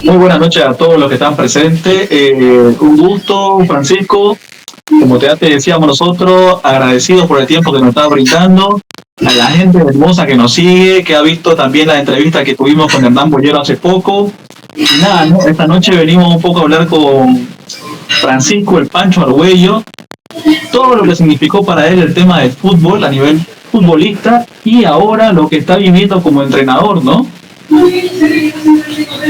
Muy buenas noches a todos los que están presentes. Un gusto, Francisco. Como te decíamos nosotros, agradecidos por el tiempo que nos está brindando. A la gente hermosa que nos sigue, que ha visto también la entrevista que tuvimos con Hernán Bollero hace poco. Y nada, ¿no? Esta noche venimos un poco a hablar con Francisco el Pancho Argüello. Todo lo que significó para él el tema del fútbol a nivel futbolista y ahora lo que está viviendo como entrenador, ¿no?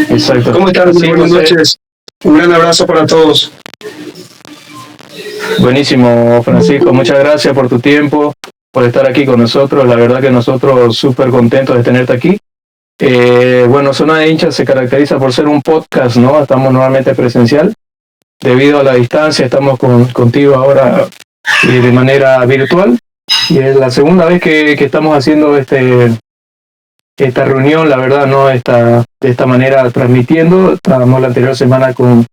Exacto. ¿Cómo están? Sí, buenas noches. Un gran abrazo para todos. Buenísimo, Francisco. Muchas gracias por tu tiempo, por estar aquí con nosotros. La verdad que nosotros súper contentos de tenerte aquí. Bueno, Zona de Hinchas se caracteriza por ser un podcast, ¿no? Estamos normalmente presencial. Debido a la distancia, estamos contigo ahora de manera virtual. Y es la segunda vez que estamos haciendo esta reunión, la verdad, no de esta manera transmitiendo. Estábamos la anterior semana con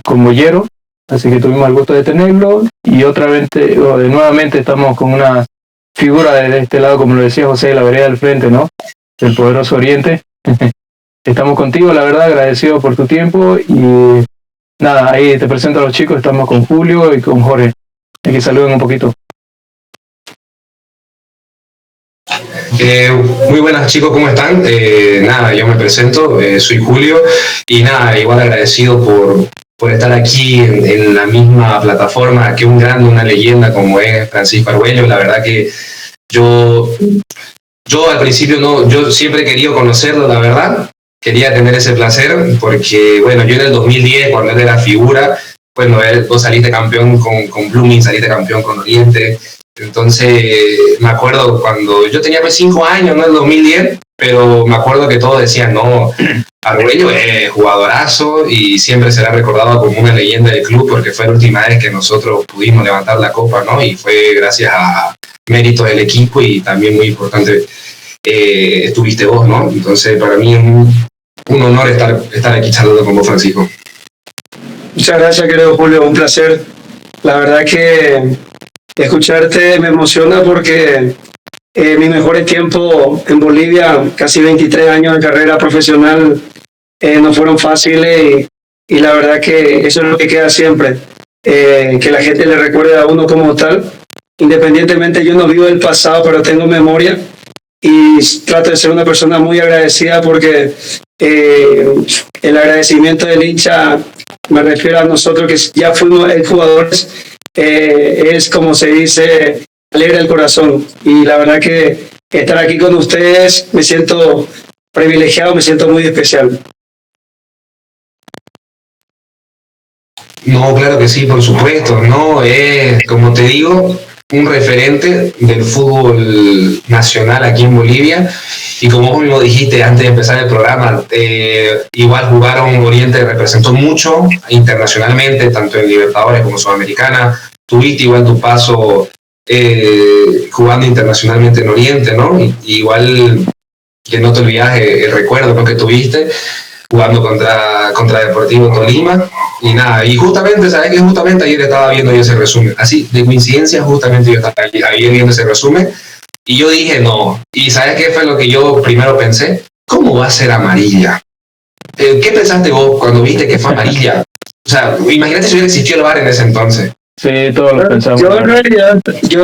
Bollero, así que tuvimos el gusto de tenerlo, y nuevamente estamos con una figura de este lado, como lo decía José, de la vereda del frente, ¿no? Del poderoso Oriente. Estamos contigo, la verdad, agradecido por tu tiempo, y nada, ahí te presento a los chicos. Estamos con Julio y con Jorge. Hay que saluden un poquito. Muy buenas, chicos, ¿cómo están? Nada, yo me presento, soy Julio, y nada, igual agradecido por estar aquí en la misma plataforma que un grande, una leyenda como es Francisco Argüello. La verdad que yo al principio yo siempre he querido conocerlo, la verdad, quería tener ese placer, porque bueno, yo en el 2010, cuando él era figura, bueno, vos saliste campeón con Blooming, saliste campeón con Oriente. Entonces, me acuerdo cuando yo tenía 5 años, ¿no? En el 2010, pero me acuerdo que todos decían, no, Argüello es jugadorazo y siempre será recordado como una leyenda del club, porque fue la última vez que nosotros pudimos levantar la copa, ¿no? Y fue gracias a méritos del equipo, y también muy importante estuviste vos, ¿no? Entonces, para mí es un honor estar aquí charlando con vos, Francisco. Muchas gracias, querido Julio, un placer. La verdad que escucharte me emociona, porque mis mejores tiempos en Bolivia, casi 23 años de carrera profesional, no fueron fáciles, y la verdad que eso es lo que queda siempre, que la gente le recuerde a uno como tal. Independientemente, yo no vivo el pasado, pero tengo memoria y trato de ser una persona muy agradecida, porque el agradecimiento del hincha, me refiero a nosotros que ya fuimos jugadores, es, como se dice, alegra el corazón. Y la verdad que estar aquí con ustedes, me siento privilegiado, me siento muy especial. No, claro que sí, por supuesto. No, es, como te digo, un referente del fútbol nacional aquí en Bolivia. Y como vos mismo dijiste antes de empezar el programa, igual jugaron, Oriente representó mucho internacionalmente, tanto en Libertadores como Sudamericana. Tuviste igual tu paso jugando internacionalmente en Oriente, ¿no? Y igual que no te olvidas el recuerdo, ¿no?, que tuviste jugando contra Deportivo Tolima. Y nada, y justamente, ¿sabes qué? Justamente ayer estaba viendo yo ese resumen. Así, de coincidencia, justamente yo estaba ayer viendo ese resumen, y yo dije, no. ¿Y sabes qué fue lo que yo primero pensé? ¿Cómo va a ser amarilla? ¿Qué pensaste vos cuando viste que fue amarilla? O sea, imagínate si hubiera existido el VAR en ese entonces. Sí, todos lo pensamos. Yo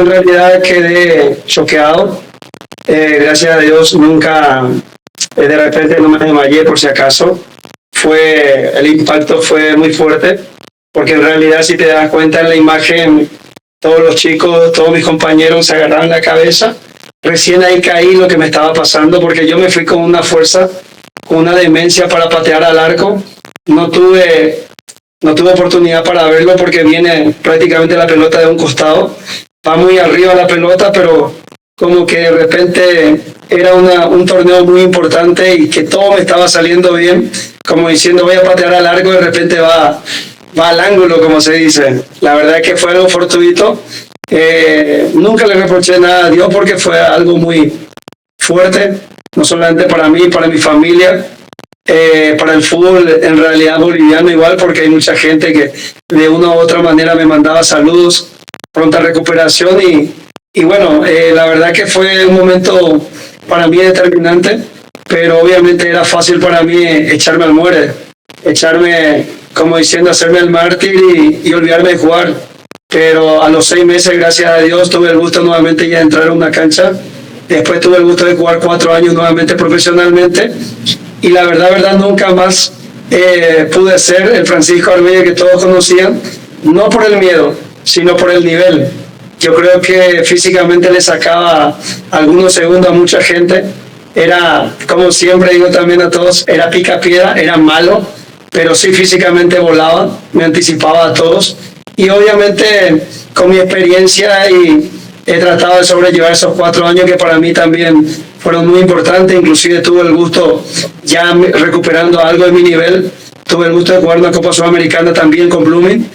en realidad quedé choqueado. Gracias a Dios nunca, de repente no me desmayé, por si acaso. El impacto fue muy fuerte, porque en realidad, si te das cuenta en la imagen, todos los chicos, todos mis compañeros se agarraron la cabeza. Recién ahí caí lo que me estaba pasando, porque yo me fui con una fuerza, con una demencia para patear al arco. No tuve oportunidad para verlo, porque viene prácticamente la pelota de un costado. Va muy arriba la pelota, pero como que de repente era un torneo muy importante y que todo me estaba saliendo bien, como diciendo voy a patear al arco, de repente va al ángulo, como se dice. La verdad es que fue algo fortuito. Nunca le reproché nada a Dios, porque fue algo muy fuerte, no solamente para mí, para mi familia, para el fútbol en realidad boliviano igual, porque hay mucha gente que de una u otra manera me mandaba saludos, pronta recuperación, y bueno, la verdad que fue un momento para mí determinante, pero obviamente era fácil para mí echarme al muere, echarme, como diciendo, hacerme el mártir y olvidarme de jugar. Pero a los 6 meses, gracias a Dios, tuve el gusto nuevamente ya de entrar a una cancha. Después tuve el gusto de jugar 4 años nuevamente profesionalmente, y la verdad, nunca más pude ser el Francisco Armedia que todos conocían, no por el miedo, sino por el nivel. Yo creo que físicamente le sacaba algunos segundos a mucha gente. Era, como siempre digo también a todos, era pica piedra, era malo, pero sí físicamente volaba, me anticipaba a todos. Y obviamente con mi experiencia he tratado de sobrellevar esos 4 años que para mí también fueron muy importantes. Inclusive tuve el gusto, ya recuperando algo de mi nivel, tuve el gusto de jugar una Copa Sudamericana también con Blooming,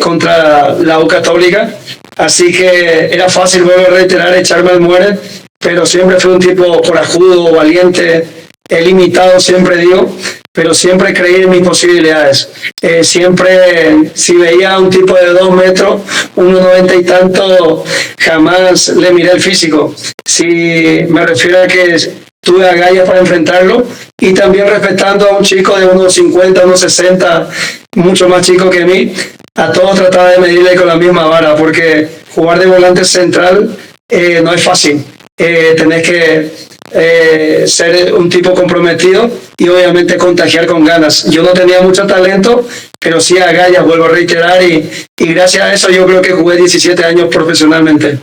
contra la U Católica. Así que era fácil, vuelvo a reiterar, echarme al muere, pero siempre fui un tipo corajudo, valiente, limitado, siempre digo, pero siempre creí en mis posibilidades. Siempre, si veía a un tipo de 2 metros, 1,90 y tanto, jamás le miré el físico. Si me refiero a que tuve agallas para enfrentarlo, y también respetando a un chico de 1,50, 1,60, mucho más chico que mí, a todos trataba de medirle con la misma vara, porque jugar de volante central no es fácil. Tenés que ser un tipo comprometido y obviamente contagiar con ganas. Yo no tenía mucho talento, pero sí agallas, vuelvo a reiterar, y gracias a eso yo creo que jugué 17 años profesionalmente.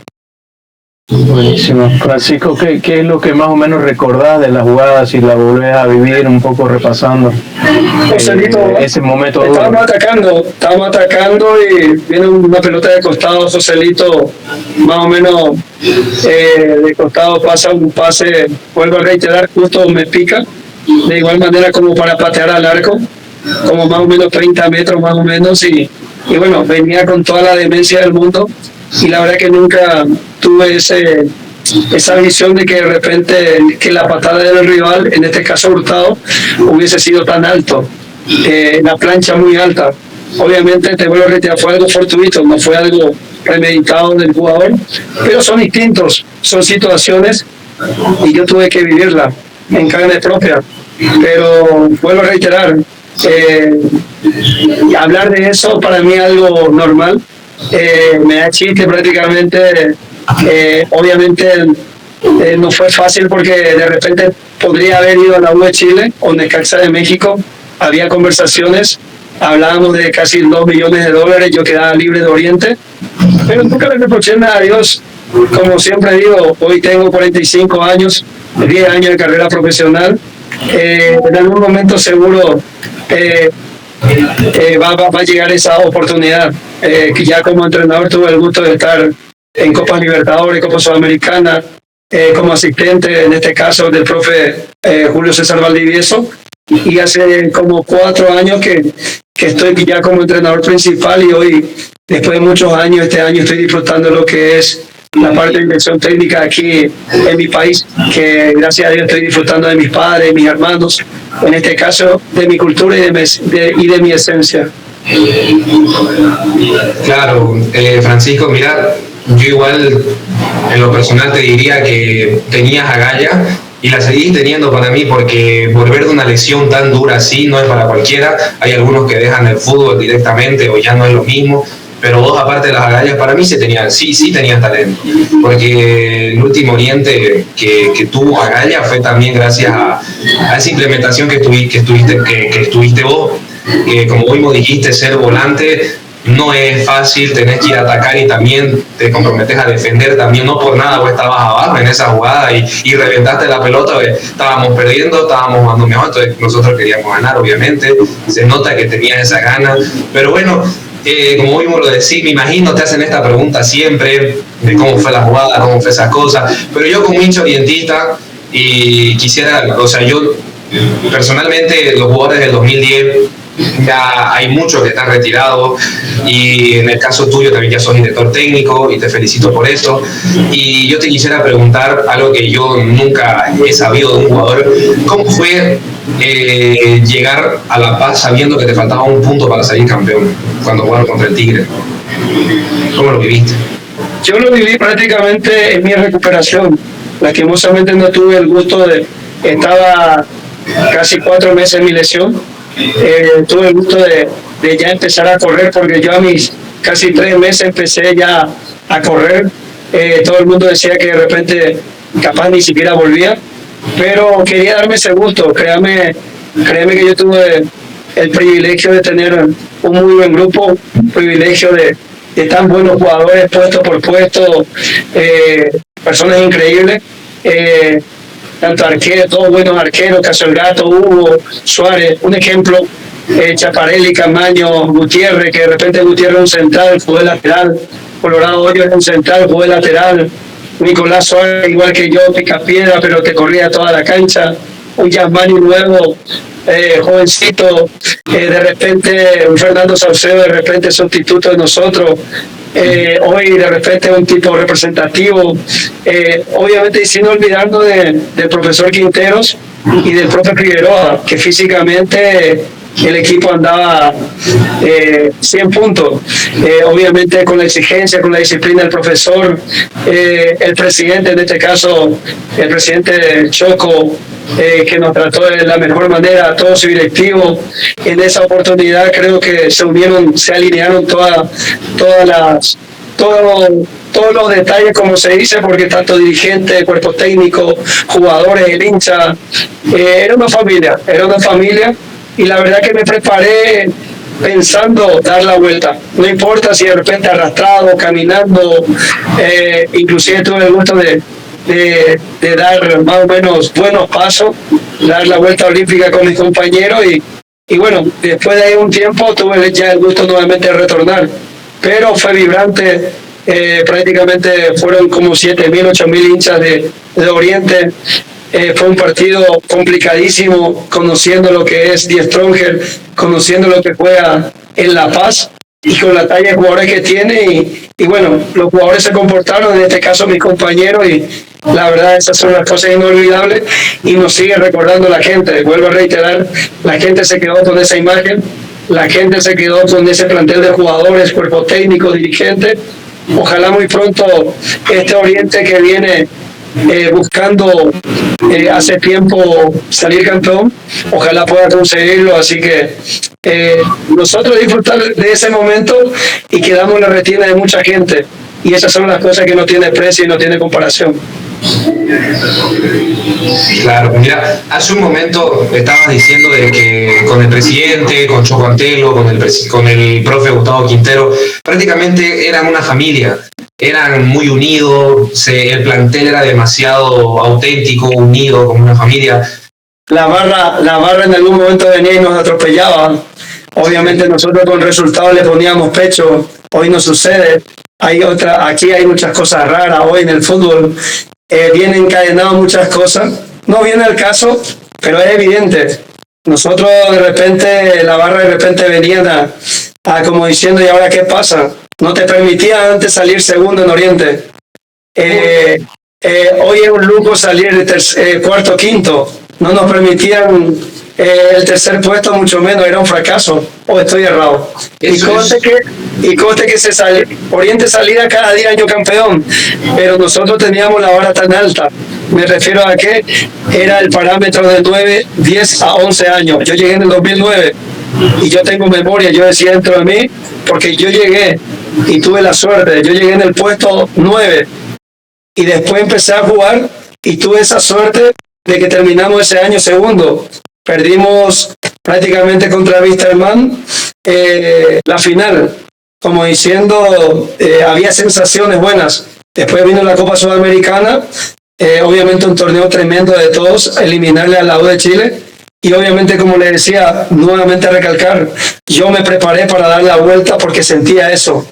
Buenísimo. Francisco, ¿qué es lo que más o menos recordás de la jugada, si la volvés a vivir un poco repasando ese momento? Estábamos atacando y viene una pelota de costado, Joselito más o menos de costado pasa un pase, vuelvo a reiterar, justo me pica, de igual manera como para patear al arco, como más o menos 30 metros más o menos, y bueno, venía con toda la demencia del mundo, y la verdad que nunca tuve esa visión de que de repente que la patada del rival, en este caso Hurtado, hubiese sido tan alto, la plancha muy alta. Obviamente, te vuelvo a reiterar, fue algo fortuito, no fue algo premeditado del jugador, pero son instintos, son situaciones, y yo tuve que vivirla en carne propia. Pero vuelvo a reiterar, hablar de eso para mí es algo normal. Me da chiste prácticamente. Obviamente no fue fácil, porque de repente podría haber ido a la U de Chile o Necaxa de México. Había conversaciones, hablábamos de casi $2 millones, yo quedaba libre de Oriente, pero nunca le reproché nada a Dios. Como siempre digo, hoy tengo 45 años, 10 años de carrera profesional. En algún momento seguro va a llegar esa oportunidad. Que ya como entrenador tuve el gusto de estar en Copas Libertadores, Copa Sudamericana, como asistente, en este caso del profe Julio César Valdivieso, y hace como 4 años que estoy ya como entrenador principal, y hoy, después de muchos años, este año estoy disfrutando lo que es la parte de dirección técnica aquí en mi país, que gracias a Dios estoy disfrutando de mis padres, de mis hermanos, en este caso de mi cultura y de mi esencia. Claro, Francisco, mira, yo igual en lo personal te diría que tenías agallas y la seguís teniendo para mí, porque volver de una lesión tan dura así no es para cualquiera. Hay algunos que dejan el fútbol directamente o ya no es lo mismo, pero vos, aparte de las agallas, para mí sí tenías talento, porque el último Oriente que tuvo agallas fue también gracias a esa implementación que estuviste vos, que como mismo dijiste, ser volante no es fácil, tenés que ir a atacar y también te comprometes a defender también, no por nada vos estabas abajo en esa jugada y reventaste la pelota, estábamos perdiendo, estábamos jugando mejor, entonces nosotros queríamos ganar, obviamente, se nota que tenías esa gana, pero bueno, como mismo lo decís, me imagino te hacen esta pregunta siempre, de cómo fue la jugada, cómo fue esas cosas, pero yo como hincha orientista, y quisiera, o sea, yo personalmente los jugadores del 2010, ya hay muchos que están retirados, y en el caso tuyo también ya sos director técnico y te felicito por eso, y yo te quisiera preguntar algo que yo nunca he sabido de un jugador: ¿cómo fue llegar a La Paz sabiendo que te faltaba un punto para salir campeón cuando jugaron contra el Tigre? ¿Cómo lo viviste? Yo lo viví prácticamente en mi recuperación. Lastimosamente no tuve el gusto de estaba casi 4 meses en mi lesión. Tuve el gusto de ya empezar a correr, porque yo a mis casi 3 meses empecé ya a correr. Todo el mundo decía que de repente capaz ni siquiera volvía, pero quería darme ese gusto. Créame que yo tuve el privilegio de tener un muy buen grupo, privilegio de tan buenos jugadores puesto por puesto, personas increíbles, tanto arqueros, todos buenos arqueros, Caso el Gato, Hugo, Suárez, un ejemplo, Chaparelli, Camaño, Gutiérrez, que de repente Gutiérrez es un central, jugó de lateral, Colorado Hoyo es un central, jugó de lateral, Nicolás Suárez, igual que yo, picapiedra, pero que corría toda la cancha, un Yasmani nuevo, jovencito, de repente un Fernando Saucedo, de repente sustituto de nosotros, hoy de repente un tipo representativo, obviamente sin olvidarnos del profesor Quinteros y del propio Figueroa, que físicamente el equipo andaba 100 puntos, obviamente con la exigencia, con la disciplina del profesor, el presidente, en este caso el presidente Choco, que nos trató de la mejor manera, todo su directivo. En esa oportunidad creo que se alinearon todos los detalles, como se dice, porque tanto dirigente, cuerpo técnico, jugadores, el hincha, era una familia, y la verdad que me preparé pensando dar la vuelta, no importa si de repente arrastrado, caminando, inclusive tuve el gusto de dar más o menos buenos pasos, dar la vuelta olímpica con mis compañeros, y bueno, después de ahí un tiempo tuve ya el gusto nuevamente de retornar, pero fue vibrante. Prácticamente fueron como 7.000, 8.000 hinchas de Oriente. Fue un partido complicadísimo, conociendo lo que es Die Stronger, conociendo lo que juega en La Paz y con la talla de jugadores que tiene, y bueno, los jugadores se comportaron, en este caso mis compañeros, y la verdad esas son las cosas inolvidables y nos sigue recordando la gente. Vuelvo a reiterar, la gente se quedó con esa imagen, la gente se quedó con ese plantel de jugadores, cuerpo técnico, dirigente. Ojalá muy pronto este Oriente que viene buscando hace tiempo salir campeón, ojalá pueda conseguirlo, así que nosotros disfrutar de ese momento y quedamos en la retina de mucha gente, y esas son las cosas que no tiene precio y no tiene comparación. Claro, mira, hace un momento estabas diciendo de que con el presidente, con Choco Antelo, con el profe Gustavo Quintero, prácticamente eran una familia, eran muy unidos, el plantel era demasiado auténtico, unido, como una familia. La barra en algún momento venía y nos atropellaba. Obviamente nosotros con resultados le poníamos pecho, hoy no sucede. Aquí hay muchas cosas raras hoy en el fútbol. Vienen encadenadas muchas cosas, no viene al caso, pero es evidente. Nosotros de repente, la barra de repente venían a como diciendo, ¿y ahora qué pasa? No te permitía antes salir segundo en Oriente. Hoy es un lujo salir cuarto, quinto. No nos permitían el tercer puesto, mucho menos, era un fracaso. ¿O estoy errado? Y conste que Oriente salía cada día año campeón, pero nosotros teníamos la vara tan alta. Me refiero a que era el parámetro de 9, 10 a 11 años. Yo llegué en el 2009 y yo tengo memoria, yo decía dentro de mí, porque yo llegué y tuve la suerte, yo llegué en el puesto 9 y después empecé a jugar y tuve esa suerte de que terminamos ese año segundo. Perdimos prácticamente contra Wisterman la final, como diciendo, había sensaciones buenas. Después vino la Copa Sudamericana, obviamente un torneo tremendo de todos, eliminarle a la U de Chile, y obviamente, como le decía, nuevamente recalcar, yo me preparé para dar la vuelta porque sentía eso.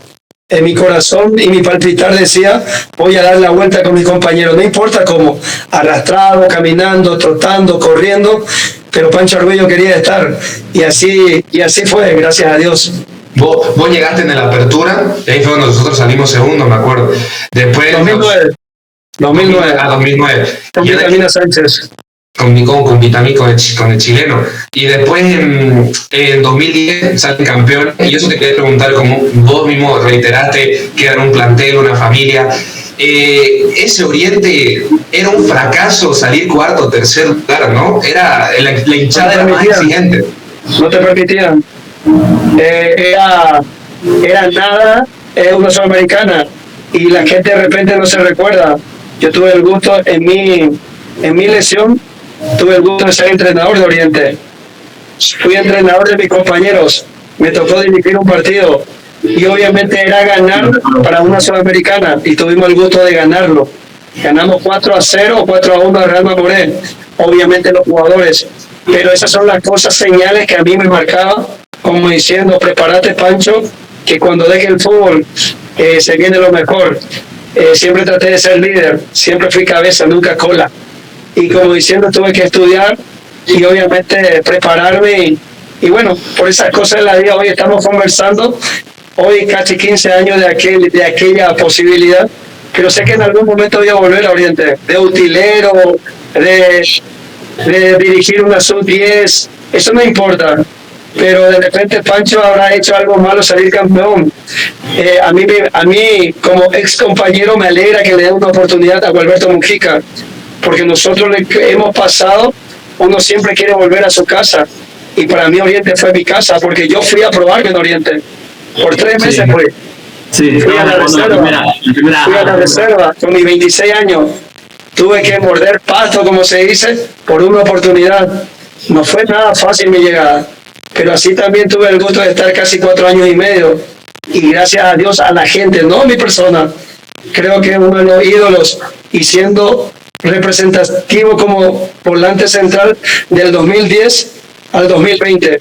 En mi corazón y mi palpitar decía, voy a dar la vuelta con mis compañeros, no importa cómo, arrastrado, caminando, trotando, corriendo, pero Pancho Arguello quería estar, y así fue, gracias a Dios. Vos llegaste en la apertura, y ahí fue cuando nosotros salimos segundo, me acuerdo. Después 2009. 2009. Con Vitamina Sánchez. Con Vitamí, con el chileno. Y después en 2010 salen campeón. Y eso te quería preguntar, como vos mismo reiteraste que eran un plantel, una familia. ese Oriente era un fracaso salir cuarto o tercer lugar, ¿no? Era la hinchada era más exigente. No te permitían. Era nada, una Sudamericana, y la gente de repente no se recuerda. Yo tuve el gusto en mi lesión, tuve el gusto de ser entrenador de Oriente. Fui entrenador de mis compañeros, me tocó dirigir un partido y obviamente era ganar para una Sudamericana y tuvimos el gusto de ganarlo. Ganamos 4-0 o 4-1 a Real Mamoré, obviamente los jugadores, pero esas son las cosas, señales que a mí me marcaban, como diciendo, prepárate Pancho, que cuando deje el fútbol se viene lo mejor. Siempre traté de ser líder, siempre fui cabeza, nunca cola, y como diciendo, tuve que estudiar y obviamente prepararme y bueno, por esas cosas de la vida hoy estamos conversando, hoy casi 15 años de aquella posibilidad, pero sé que en algún momento voy a volver a Oriente, de utilero, de dirigir una sub-10, eso no importa, pero de repente Pancho habrá hecho algo malo, salir campeón. A mí como ex compañero me alegra que le den una oportunidad a Gualberto Mujica, porque nosotros le hemos pasado, uno siempre quiere volver a su casa, y para mí Oriente fue mi casa, porque yo fui a probarme en Oriente, por 3 meses fui. Sí, fui a la reserva, con mis 26 años, tuve que morder pasto, como se dice, por una oportunidad. No fue nada fácil mi llegada, pero así también tuve el gusto de estar casi 4 años y medio, y gracias a Dios, a la gente, no a mi persona, creo que uno de los ídolos, y siendo representativo como volante central del 2010 al 2020,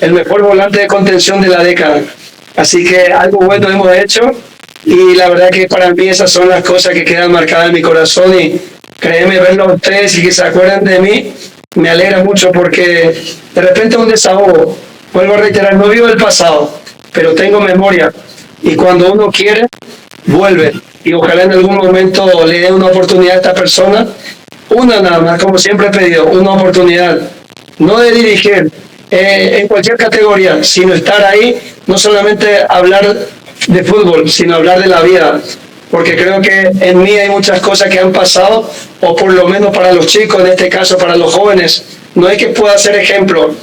el mejor volante de contención de la década. Así que algo bueno hemos hecho, y la verdad que para mí esas son las cosas que quedan marcadas en mi corazón, y créeme, verlo a ustedes y que se acuerden de mí me alegra mucho, porque de repente es un desahogo. Vuelvo a reiterar, no vivo el pasado, pero tengo memoria, y cuando uno quiere vuelve, y ojalá en algún momento le dé una oportunidad a esta persona, una nada más, como siempre he pedido, una oportunidad, no de dirigir en cualquier categoría, sino estar ahí, no solamente hablar de fútbol, sino hablar de la vida, porque creo que en mí hay muchas cosas que han pasado, o por lo menos para los chicos, en este caso para los jóvenes, no es que pueda ser ejemplo,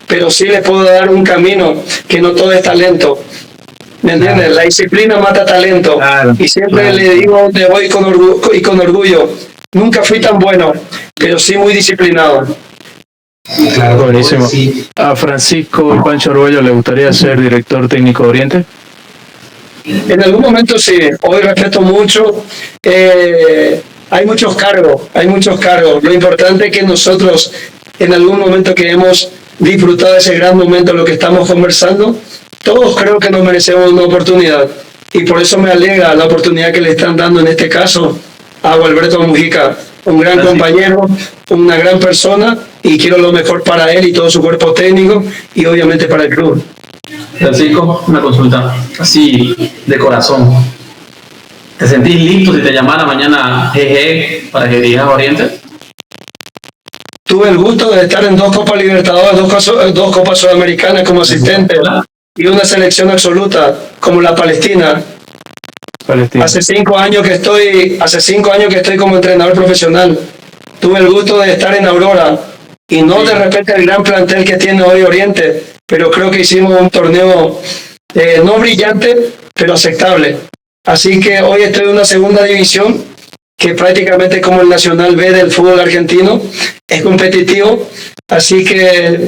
pero sí les puedo dar un camino, que no todo es talento. ¿Me entiendes? Claro. La disciplina mata talento. Claro. Y siempre le digo donde voy con orgullo. Nunca fui tan bueno, pero sí muy disciplinado. Claro, buenísimo. Sí. ¿A Francisco y Pancho Arguello le gustaría ser director técnico de Oriente? En algún momento sí. Hoy respeto mucho. Hay muchos cargos. Lo importante es que nosotros en algún momento que hemos disfrutado de ese gran momento, lo que estamos conversando, todos creo que nos merecemos una oportunidad, y por eso me alegra la oportunidad que le están dando en este caso a Gualberto Mujica, un gran compañero, una gran persona, y quiero lo mejor para él y todo su cuerpo técnico, y obviamente para el club. Francisco, una consulta así de corazón. ¿Te sentís listo si te llamara mañana GG para que dirijas a Oriente? Tuve el gusto de estar en 2 Copas Libertadores, 2 Copas Sudamericanas como asistente, y una selección absoluta como la Palestina. Hace 5 años que estoy como entrenador profesional. Tuve el gusto de estar en Aurora, y no de repente el gran plantel que tiene hoy Oriente, pero creo que hicimos un torneo no brillante, pero aceptable. Así que hoy estoy en una segunda división, que prácticamente como el Nacional B del fútbol argentino, es competitivo. Así que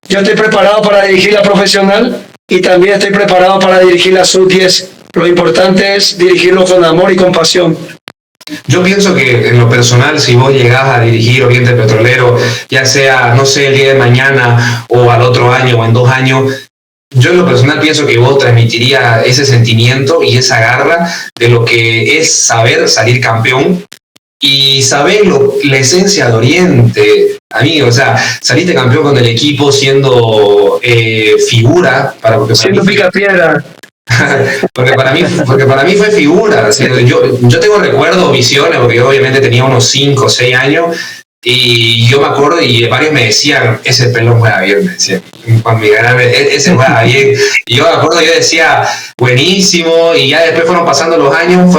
yo estoy preparado para dirigir la profesional, y también estoy preparado para dirigir la sub-10. Lo importante es dirigirlo con amor y con pasión. Yo pienso que en lo personal, si vos llegás a dirigir Oriente Petrolero, ya sea, no sé, el día de mañana o al otro año o en 2 años, yo en lo personal pienso que vos transmitirías ese sentimiento y esa garra de lo que es saber salir campeón y saber la esencia de Oriente, amigo. O sea, saliste campeón con el equipo siendo figura. Siendo picapiedra. porque para mí fue figura. O sea, yo tengo recuerdos, visiones, porque obviamente tenía unos 5 o 6 años, Y yo me acuerdo y varios me decían, ese pelo juega bien, me decían. Cuando me ganaron, ese juega bien. Y yo me acuerdo, yo decía, buenísimo. Y ya después fueron pasando los años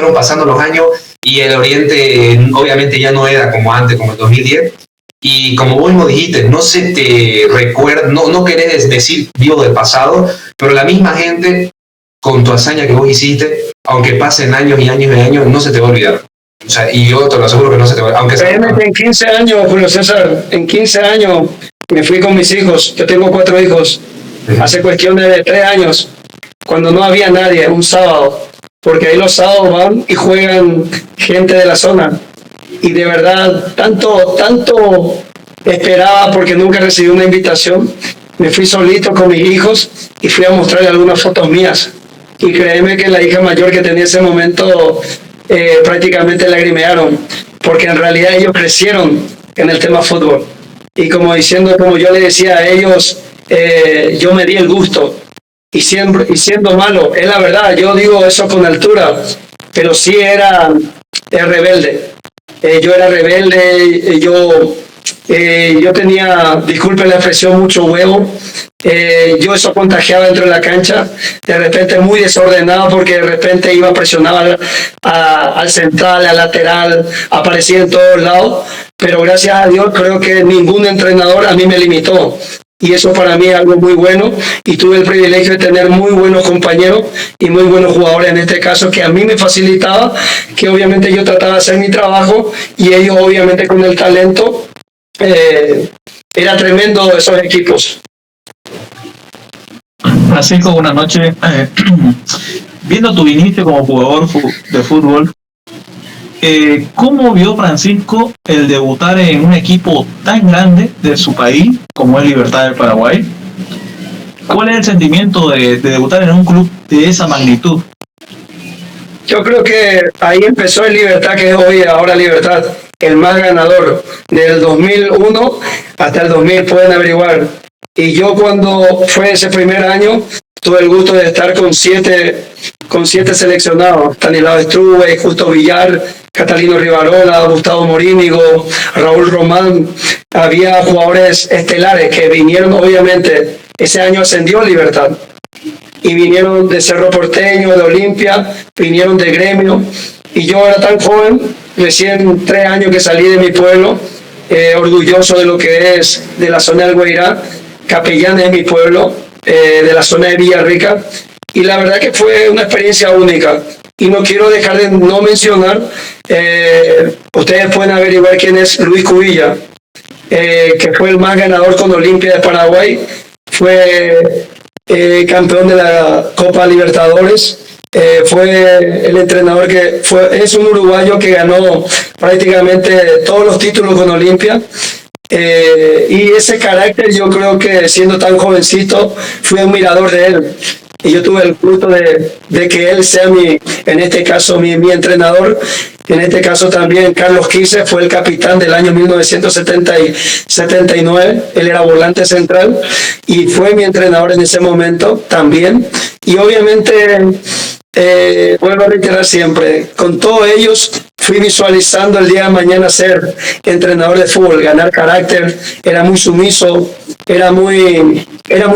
y el Oriente obviamente ya no era como antes, como en 2010. Y como vos mismo dijiste, no se te recuerda, no querés decir vivo del pasado, pero la misma gente, con tu hazaña que vos hiciste, aunque pasen años y años y años, no se te va a olvidar. O sea, y yo te lo aseguro que no se te va a olvidar. Aunque créeme que en 15 años, Julio César, en 15 años me fui con mis hijos. Yo tengo 4 hijos. Hace cuestión de 3 años, cuando no había nadie, un sábado, porque ahí los sábados van y juegan gente de la zona. Y de verdad, tanto esperaba porque nunca recibí una invitación. Me fui solito con mis hijos y fui a mostrarle algunas fotos mías. Y créeme que la hija mayor que tenía en ese momento prácticamente lagrimearon, porque en realidad ellos crecieron en el tema fútbol. Y como yo le decía a ellos, yo me di el gusto. Y siendo malo, es la verdad, yo digo eso con altura, pero sí era rebelde. Yo era rebelde, yo tenía, disculpe la expresión, mucho huevo. Yo eso contagiaba dentro de la cancha, de repente muy desordenado, porque de repente iba a presionar al central, al lateral, aparecía en todos lados, pero gracias a Dios creo que ningún entrenador a mí me limitó. Y eso para mí es algo muy bueno, y tuve el privilegio de tener muy buenos compañeros y muy buenos jugadores en este caso, que a mí me facilitaba, que obviamente yo trataba de hacer mi trabajo y ellos obviamente con el talento. Era tremendo esos equipos. Francisco, buenas noches. Viendo tu inicio como jugador de fútbol, ¿cómo vio Francisco el debutar en un equipo tan grande de su país como es Libertad del Paraguay? ¿Cuál es el sentimiento de debutar en un club de esa magnitud? Yo creo que ahí empezó el Libertad, que es ahora Libertad, el más ganador del 2001 hasta el 2000, pueden averiguar. Y yo cuando fue ese primer año, tuve el gusto de estar con siete seleccionados: Stanislao Struve, Justo Villar, Catalino Rivarola, Gustavo Morínigo, Raúl Román. Había jugadores estelares que vinieron, obviamente, ese año ascendió Libertad. Y vinieron de Cerro Porteño, de Olimpia, vinieron de Gremio. Y yo era tan joven, recién 3 años que salí de mi pueblo, orgulloso de lo que es de la zona del Guairá, capellán de mi pueblo, de la zona de Villarrica. Y la verdad que fue una experiencia única. Y no quiero dejar de no mencionar, ustedes pueden averiguar quién es Luis Cubilla, que fue el más ganador con Olimpia de Paraguay, fue campeón de la Copa Libertadores, fue el entrenador es un uruguayo que ganó prácticamente todos los títulos con Olimpia. Y ese carácter, yo creo que siendo tan jovencito fui admirador de él, y yo tuve el gusto de que él sea en este caso mi entrenador. En este caso también Carlos Quise fue el capitán del año 1979, él era volante central y fue mi entrenador en ese momento también. Y obviamente, vuelvo a reiterar siempre, con todos ellos fui visualizando el día de mañana ser entrenador de fútbol, ganar carácter. Era muy sumiso, era muy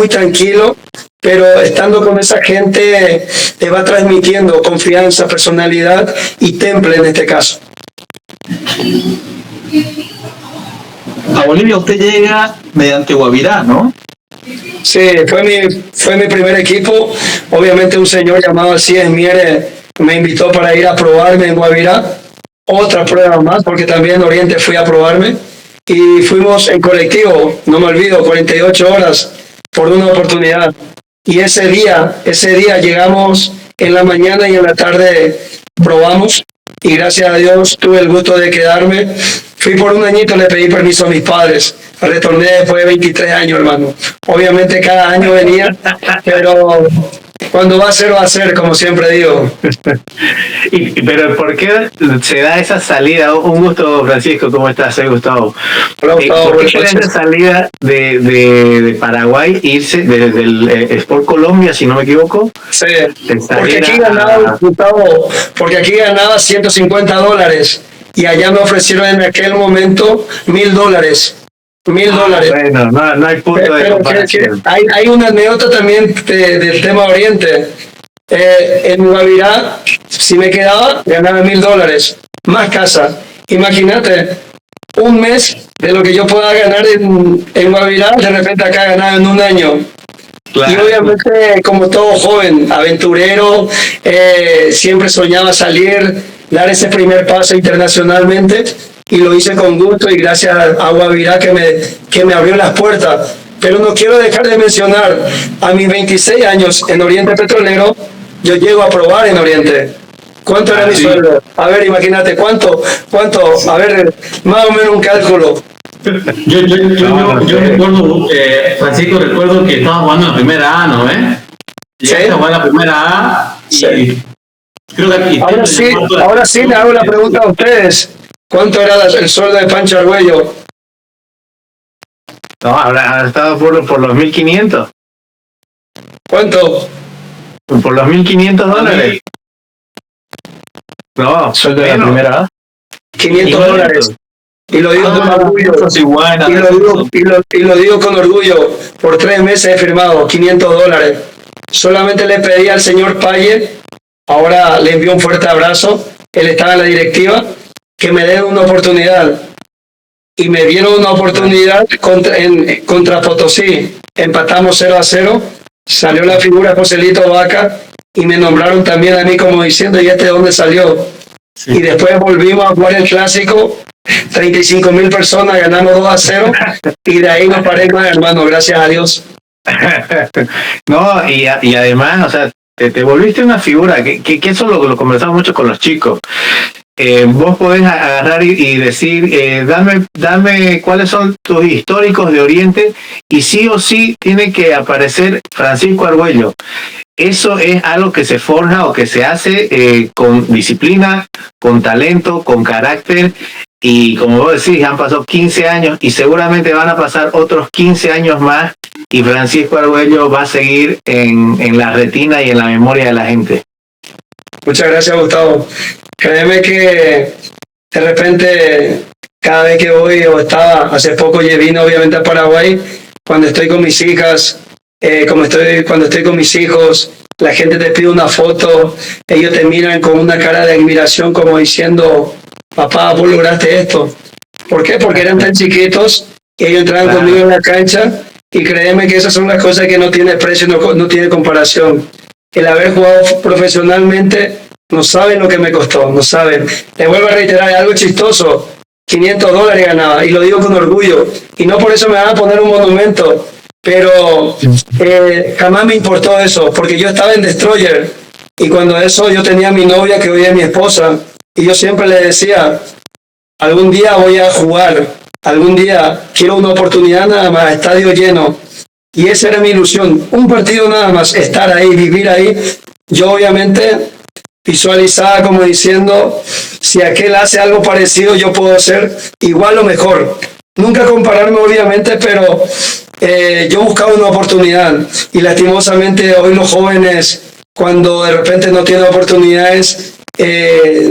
tranquilo, pero estando con esa gente te va transmitiendo confianza, personalidad y temple en este caso. A Bolivia usted llega mediante Guavirá, ¿no? Sí, fue mi primer equipo. Obviamente un señor llamado Alcides Miere me invitó para ir a probarme en Guavirá. Otra prueba más, porque también en Oriente fui a probarme. Y fuimos en colectivo, no me olvido, 48 horas por una oportunidad. Y ese día llegamos en la mañana y en la tarde probamos. Y gracias a Dios tuve el gusto de quedarme. Fui por un añito, le pedí permiso a mis padres. Retorné después de 23 años, hermano. Obviamente cada año venía, pero cuando va a ser, como siempre digo. Pero ¿por qué se da esa salida? Un gusto, Francisco, ¿cómo estás? Soy Gustavo. Hola, Gustavo. ¿Por qué se da esa salida de Paraguay, irse desde el Sport Colombia, si no me equivoco? Sí, porque aquí ganaba, Gustavo, porque aquí ganaba $150 y allá me ofrecieron en aquel momento $1,000. $1,000. Bueno, no hay punto de comparación. Hay una anécdota también del tema Oriente. En Guavirá, si me quedaba, ganaba $1,000, más casa. Imagínate, un mes de lo que yo pueda ganar en Guavirá, de repente acá ganaba en un año. Claro. Y obviamente, como todo joven, aventurero, siempre soñaba salir, dar ese primer paso internacionalmente, y lo hice con gusto y gracias a Guavirá que me abrió las puertas. Pero no quiero dejar de mencionar, a mis 26 años en Oriente Petrolero, yo llego a probar en Oriente. ¿Cuánto era mi sueldo? A ver, imagínate, ¿cuánto? A ver, más o menos un cálculo. Yo recuerdo, Francisco, recuerdo que estaba jugando en la primera A, ¿no? Llegaste a jugar en la primera A y sí. Creo que aquí... Ahora sí le hago la pregunta a ustedes. ¿Cuánto era el sueldo de Pancho Argüello? No, habrá estado por los 1.500. ¿Cuánto? Por los $1.500. No, sueldo de la primera A. $500. Y lo digo con orgullo. Y lo digo con orgullo. Por 3 meses he firmado $500. Solamente le pedí al señor Paye, ahora le envío un fuerte abrazo, él estaba en la directiva, que me den una oportunidad. Y me dieron una oportunidad contra Potosí. Empatamos 0-0. Salió la figura Joselito Vaca y me nombraron también a mí como diciendo, ¿y este de dónde salió? Sí. Y después volvimos a jugar el clásico, 35,000 personas, ganamos 2-0 y de ahí no paré más, hermano, gracias a Dios. No, y además, o sea, te volviste una figura, que eso lo conversamos mucho con los chicos. Vos podés agarrar y decir, dame cuáles son tus históricos de Oriente, y sí o sí tiene que aparecer Francisco Argüello. Eso es algo que se forja o que se hace con disciplina, con talento, con carácter, y como vos decís, han pasado 15 años y seguramente van a pasar otros 15 años más, y Francisco Argüello va a seguir en la retina y en la memoria de la gente. Muchas gracias, Gustavo. Créeme que de repente cada vez que voy o estaba, hace poco vine obviamente a Paraguay, cuando estoy con mis hijas, cuando estoy con mis hijos, la gente te pide una foto, ellos te miran con una cara de admiración como diciendo, papá, vos lograste esto. ¿Por qué? Porque eran tan chiquitos y ellos entraban conmigo en la cancha, y créeme que esas son las cosas que no tiene precio, no tiene comparación. El haber jugado profesionalmente, no saben lo que me costó, no saben. Les vuelvo a reiterar, algo chistoso, $500 ganaba, y lo digo con orgullo, y no por eso me van a poner un monumento, pero jamás me importó eso, porque yo estaba en Destroyer, y cuando eso yo tenía a mi novia, que hoy es mi esposa, y yo siempre le decía, algún día voy a jugar, algún día quiero una oportunidad nada más, estadio lleno, y esa era mi ilusión, un partido nada más, estar ahí, vivir ahí. Yo obviamente visualizaba como diciendo, si aquel hace algo parecido, yo puedo hacer igual o mejor. Nunca compararme obviamente, pero yo buscaba una oportunidad, y lastimosamente hoy los jóvenes, cuando de repente no tienen oportunidades,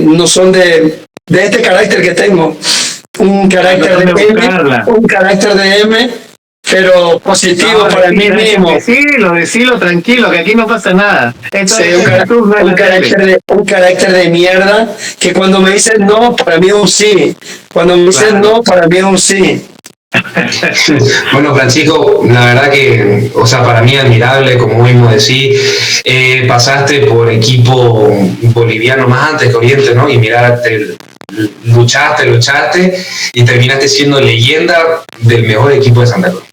no son de este carácter que tengo, un carácter de M, pero positivo para mí mismo. Decilo tranquilo, que aquí no pasa nada. Sí, un carácter de mierda, que cuando me dicen no, para mí es un sí. Cuando me dicen no, para mí es un sí. Bueno, Francisco, la verdad que, o sea, para mí admirable, como mismo decís, pasaste por equipo boliviano más antes que Oriente, ¿no? Y mirate, luchaste y terminaste siendo leyenda del mejor equipo de Santa Cruz.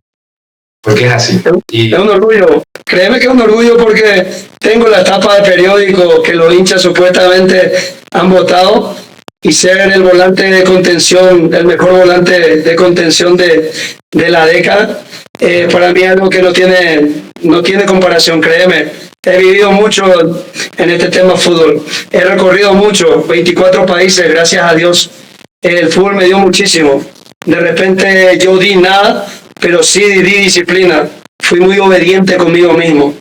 Porque es así. Es un orgullo. Créeme que es un orgullo, porque tengo la tapa de periódico que los hinchas supuestamente han votado, y ser el volante de contención, el mejor volante de contención de la década, para mí es algo que no tiene comparación, créeme. He vivido mucho en este tema fútbol. He recorrido mucho, 24 países, gracias a Dios. El fútbol me dio muchísimo. De repente yo di nada, pero sí di disciplina. Fui muy obediente conmigo mismo.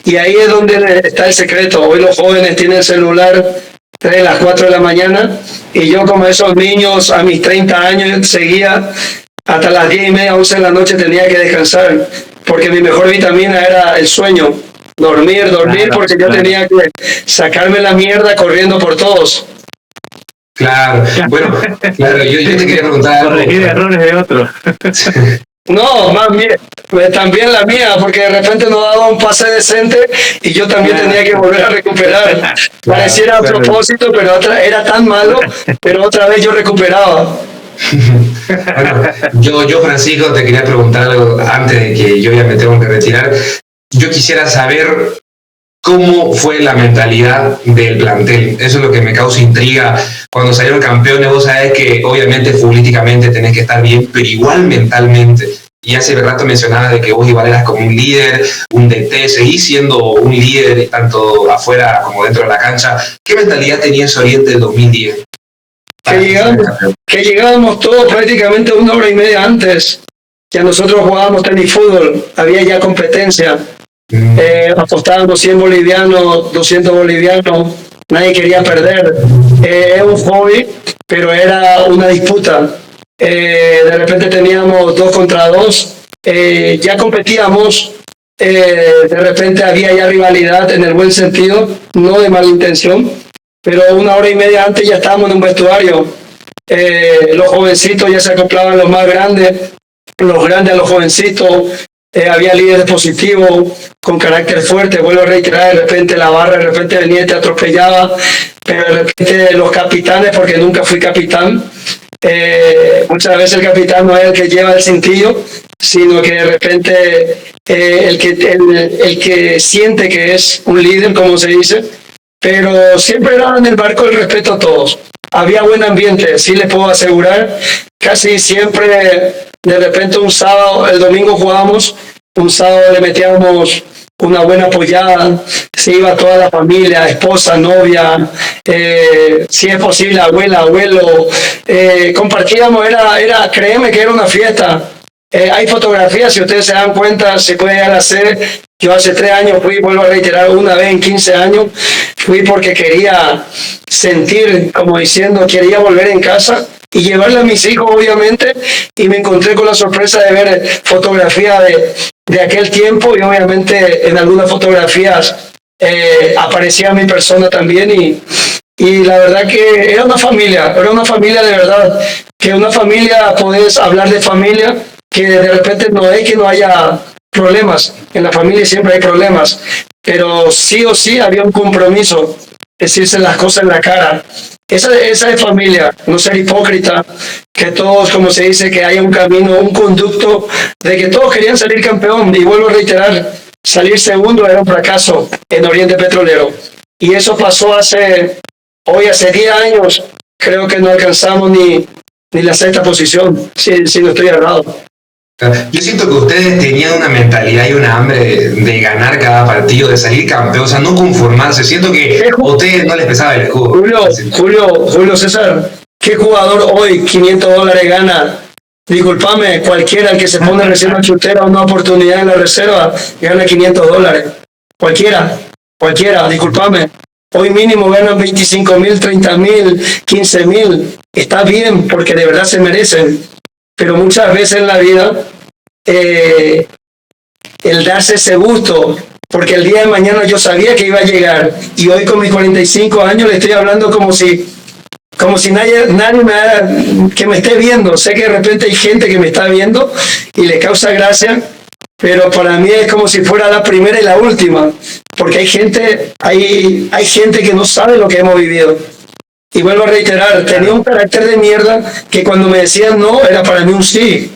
Y ahí es donde está el secreto. Hoy los jóvenes tienen celular, 3, las 4 de la mañana, y yo como esos niños a mis 30 años seguía hasta las 10:30, 11 de la noche tenía que descansar, porque mi mejor vitamina era el sueño, dormir, porque yo tenía que sacarme la mierda corriendo por todos. Claro, bueno, claro, yo te quería preguntar algo. Corregir errores de otros. No, más bien, también la mía, porque de repente no daba un pase decente y yo también tenía que volver a recuperar. Pareciera a propósito, pero era tan malo, pero otra vez yo recuperaba. Bueno, yo Francisco, te quería preguntar algo antes de que yo ya me tengo que retirar. Yo quisiera saber cómo fue la mentalidad del plantel. Eso es lo que me causa intriga. Cuando salieron campeones, vos sabés que obviamente futbolísticamente tenés que estar bien, pero igual mentalmente. Y hace rato mencionabas de que vos igual eras como un líder, un DT, seguís siendo un líder tanto afuera como dentro de la cancha. ¿Qué mentalidad tenía ese Oriente del 2010? Que llegábamos todos prácticamente 1 hora y media antes. Ya nosotros jugábamos tenis fútbol, había ya competencia. Apostábamos 100 bolivianos, 200 bolivianos, nadie quería perder. Es un hobby, pero era una disputa. De repente teníamos 2 contra 2, ya competíamos, de repente había ya rivalidad en el buen sentido, no de mala intención, pero 1 hora y media antes ya estábamos en un vestuario. Los jovencitos ya se acoplaban a los más grandes, los grandes a los jovencitos. Había líderes positivos, con carácter fuerte, vuelvo a reiterar, de repente la barra, de repente venía y te atropellaba, pero de repente los capitanes, porque nunca fui capitán, muchas veces el capitán no es el que lleva el cintillo, sino que de repente el que siente que es un líder, como se dice, pero siempre era en el barco el respeto a todos. Había buen ambiente, sí les puedo asegurar, casi siempre. De repente un sábado, el domingo jugábamos, un sábado le metíamos una buena apoyada, se iba toda la familia, esposa, novia, si es posible, abuela, abuelo, compartíamos, créeme que era una fiesta. Hay fotografías, si ustedes se dan cuenta, se puede llegar a hacer. Yo hace 3 años fui, vuelvo a reiterar, una vez en 15 años, fui porque quería sentir, como diciendo, quería volver en casa y llevarle a mis hijos, obviamente, y me encontré con la sorpresa de ver fotografías de aquel tiempo, y obviamente en algunas fotografías aparecía mi persona también, y la verdad que era una familia de verdad, que una familia, podés hablar de familia, que de repente no es que no haya problemas, en la familia siempre hay problemas, pero sí o sí había un compromiso, decirse las cosas en la cara. Esa es familia, no ser hipócrita, que todos, como se dice, que haya un camino, un conducto, de que todos querían salir campeón, y vuelvo a reiterar, salir segundo era un fracaso en Oriente Petrolero, y eso pasó hace 10 años, creo que no alcanzamos ni la 6ª posición, si no estoy errado. Yo siento que ustedes tenían una mentalidad y una hambre de ganar cada partido, de salir campeón, o sea, no conformarse. Siento que a ustedes no les pesaba el escudo. Julio César, ¿qué jugador hoy $500 gana? Disculpame, cualquiera, el que se pone recién a chutera una oportunidad en la reserva, gana $500. Cualquiera, disculpame. Hoy mínimo ganan 25,000, 30,000, 15,000. Está bien, porque de verdad se merecen. Pero muchas veces en la vida, el darse ese gusto, porque el día de mañana yo sabía que iba a llegar, y hoy con mis 45 años le estoy hablando como si nadie que me esté viendo. Sé que de repente hay gente que me está viendo y le causa gracia, pero para mí es como si fuera la primera y la última, porque hay gente que no sabe lo que hemos vivido. Y vuelvo a reiterar, tenía un carácter de mierda que cuando me decían no, era para mí un sí.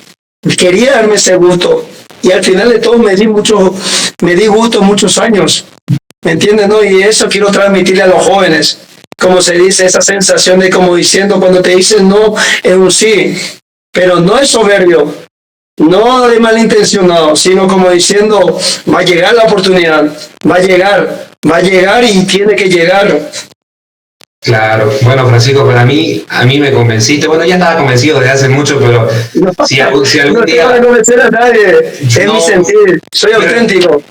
Quería darme ese gusto. Y al final de todo me di gusto muchos años. ¿Me entiendes? ¿No? Y eso quiero transmitirle a los jóvenes. Como se dice, esa sensación de como diciendo, cuando te dicen no, es un sí. Pero no es soberbio, no de malintencionado, sino como diciendo, va a llegar la oportunidad, va a llegar y tiene que llegar. Claro, bueno, Francisco, a mí me convenciste. Bueno, ya estaba convencido desde hace mucho, pero si algún día... No te voy a convencer a nadie, es mi sentir, soy auténtico,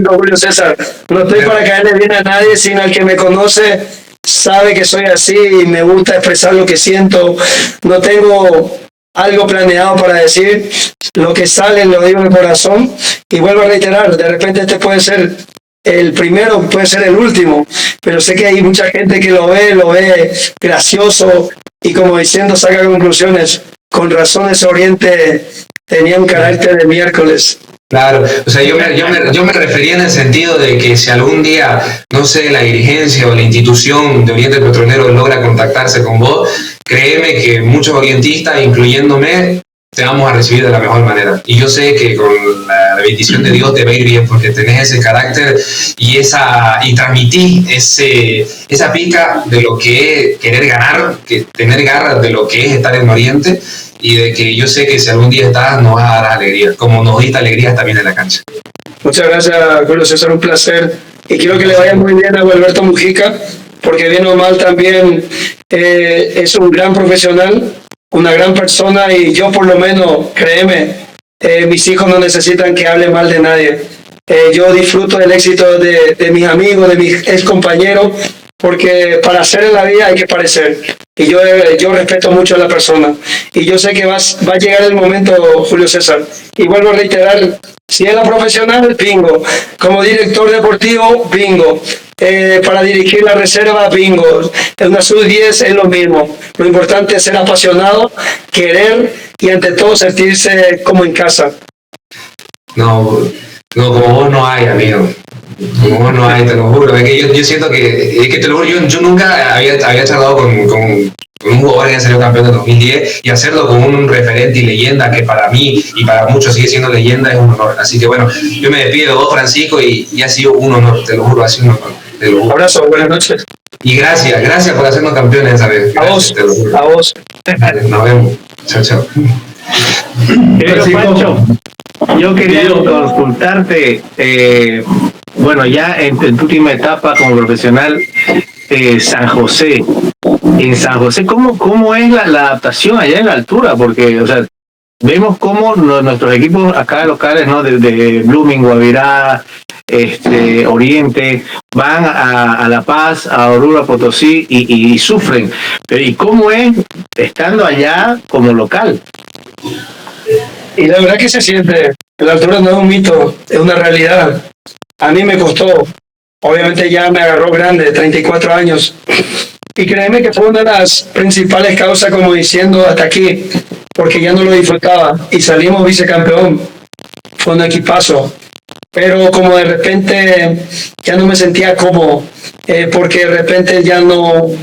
Julio César. No estoy para caerle bien a nadie, sino al que me conoce sabe que soy así y me gusta expresar lo que siento. No tengo algo planeado para decir, lo que sale lo digo de corazón. Y vuelvo a reiterar, de repente este puede ser el primero, puede ser el último, pero sé que hay mucha gente que lo ve gracioso y como diciendo saca conclusiones. Con razón ese Oriente tenía un carácter de miércoles. Claro, o sea, yo me refería en el sentido de que si algún día, no sé, la dirigencia o la institución de Oriente Petrolero logra contactarse con vos, créeme que muchos orientistas, incluyéndome, te vamos a recibir de la mejor manera. Y yo sé que con la bendición de Dios te va a ir bien porque tenés ese carácter y transmitís esa pica de lo que es querer ganar, que tener garras de lo que es estar en Oriente, y de que yo sé que si algún día estás nos vas a dar alegría, como nos diste alegrías también en la cancha. Muchas gracias, Julio César, un placer. Y quiero que le vaya muy bien a Alberto Mujica, porque bien o mal también es un gran profesional, una gran persona, y yo por lo menos, créeme, mis hijos no necesitan que hable mal de nadie. Yo disfruto del éxito de mis amigos, de mis ex compañeros, porque para hacer en la vida hay que parecer. Y yo respeto mucho a la persona. Y yo sé que va a llegar el momento, Julio César. Y vuelvo a reiterar, si es la profesional, bingo. Como director deportivo, bingo. Para dirigir la reserva, bingo. En una sub-10 es lo mismo. Lo importante es ser apasionado, querer y ante todo sentirse como en casa. No, como vos no hay, amigo. Como vos no hay, te lo juro. Es que yo siento que te lo juro, yo nunca había charlado con un jugador que salió campeón de 2010, y hacerlo con un referente y leyenda que para mí y para muchos sigue siendo leyenda es un honor. Así que bueno, yo me despido de vos, Francisco, y ha sido un honor, te lo juro, ha sido un honor. Un abrazo, buenas noches. Y gracias por hacernos campeones esa vez. Gracias, a vos. Vale, nos vemos. Chao. Pero Pancho, yo quería consultarte, bueno, ya en tu última etapa como profesional, San José. En San José, ¿cómo es la adaptación allá en la altura? Porque, o sea, vemos cómo nuestros equipos acá locales, ¿no? De Blooming, Guavirá, Oriente, van a La Paz, a Oruro, a Potosí y sufren. ¿Y cómo es estando allá como local? Y la verdad que se siente. La altura no es un mito, es una realidad. A mí me costó. Obviamente ya me agarró grande, 34 años. Y créeme que fue una de las principales causas, como diciendo, hasta aquí, porque ya no lo disfrutaba. Y salimos vicecampeón. Fue un equipazo. Pero como de repente ya no me sentía cómodo, porque de repente ya no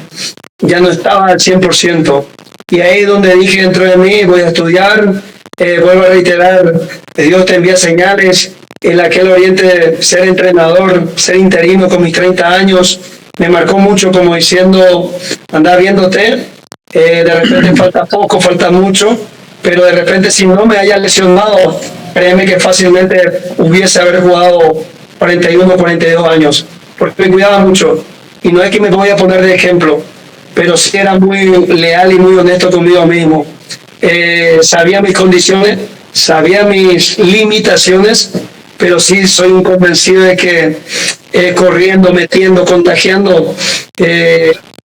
estaba al 100%. Y ahí es donde dije dentro de mí, voy a estudiar, vuelvo a reiterar, Dios te envía señales. En aquel Oriente, ser entrenador, ser interino con mis 30 años, me marcó mucho, como diciendo, andar viéndote, de repente falta poco, falta mucho, pero de repente si no me haya lesionado, créeme que fácilmente hubiese haber jugado 41, 42 años, porque me cuidaba mucho. Y no es que me voy a poner de ejemplo, pero sí era muy leal y muy honesto conmigo mismo. Sabía mis condiciones, sabía mis limitaciones, pero sí soy un convencido de que corriendo, metiendo, contagiando,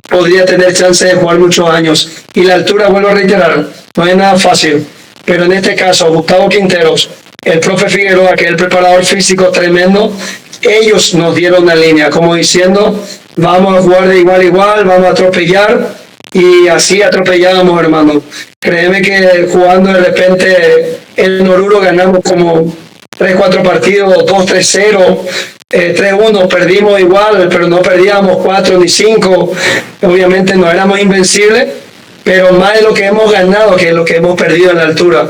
podría tener chance de jugar muchos años. Y la altura, vuelvo a reiterar, no es nada fácil, pero en este caso Gustavo Quinteros, el profe Figueroa, que es el preparador físico tremendo, ellos nos dieron una línea, como diciendo, vamos a jugar de igual a igual, vamos a atropellar, y así atropellábamos, hermano. Créeme que jugando de repente en Oruro ganamos como 3-4 partidos, 2-3-0, 3-1, perdimos igual, pero no perdíamos 4 ni 5. Obviamente no éramos invencibles, pero más de lo que hemos ganado que lo que hemos perdido en la altura.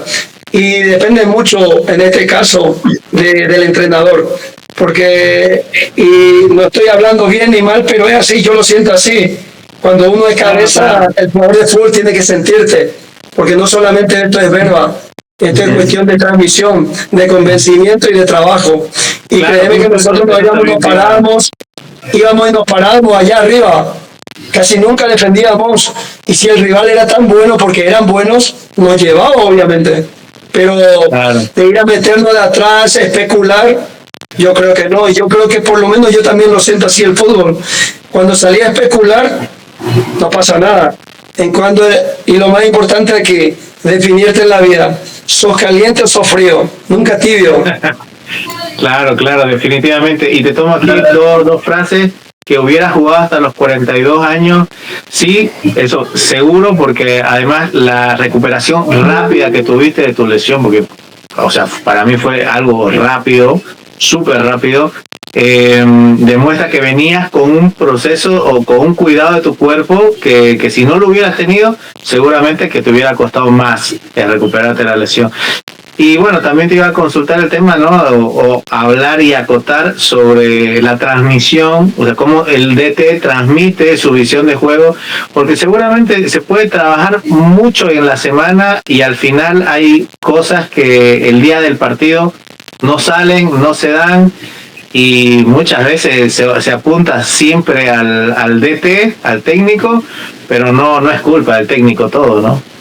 Y depende mucho, en este caso, del entrenador. Porque, y no estoy hablando bien ni mal, pero es así, yo lo siento así. Cuando uno es cabeza, el jugador de fútbol tiene que sentirte, porque no solamente esto es verba, esto es cuestión de transmisión, de convencimiento y de trabajo. Y claro, créeme que nosotros íbamos y nos parábamos allá arriba. Casi nunca defendíamos. Y si el rival era tan bueno, porque eran buenos, nos llevaba, obviamente. Pero claro, de ir a meternos de atrás, especular, Yo creo que no, y yo creo que por lo menos yo también lo siento así el fútbol. Cuando salí a especular, no pasa nada. Y lo más importante es que definirte en la vida, ¿sos caliente o sos frío? Nunca tibio. Claro, definitivamente. Y te tomo aquí dos frases. Que hubieras jugado hasta los 42 años, sí, eso seguro, porque además la recuperación rápida que tuviste de tu lesión, porque, o sea, para mí fue algo rápido, súper rápido, demuestra que venías con un proceso o con un cuidado de tu cuerpo que si no lo hubieras tenido, seguramente que te hubiera costado más recuperarte la lesión. Y bueno, también te iba a consultar el tema, ¿no? O hablar y acotar sobre la transmisión, o sea, cómo el DT transmite su visión de juego, porque seguramente se puede trabajar mucho en la semana y al final hay cosas que el día del partido no salen, no se dan, y muchas veces se apunta siempre al DT, al técnico, pero no es culpa del técnico todo, ¿no?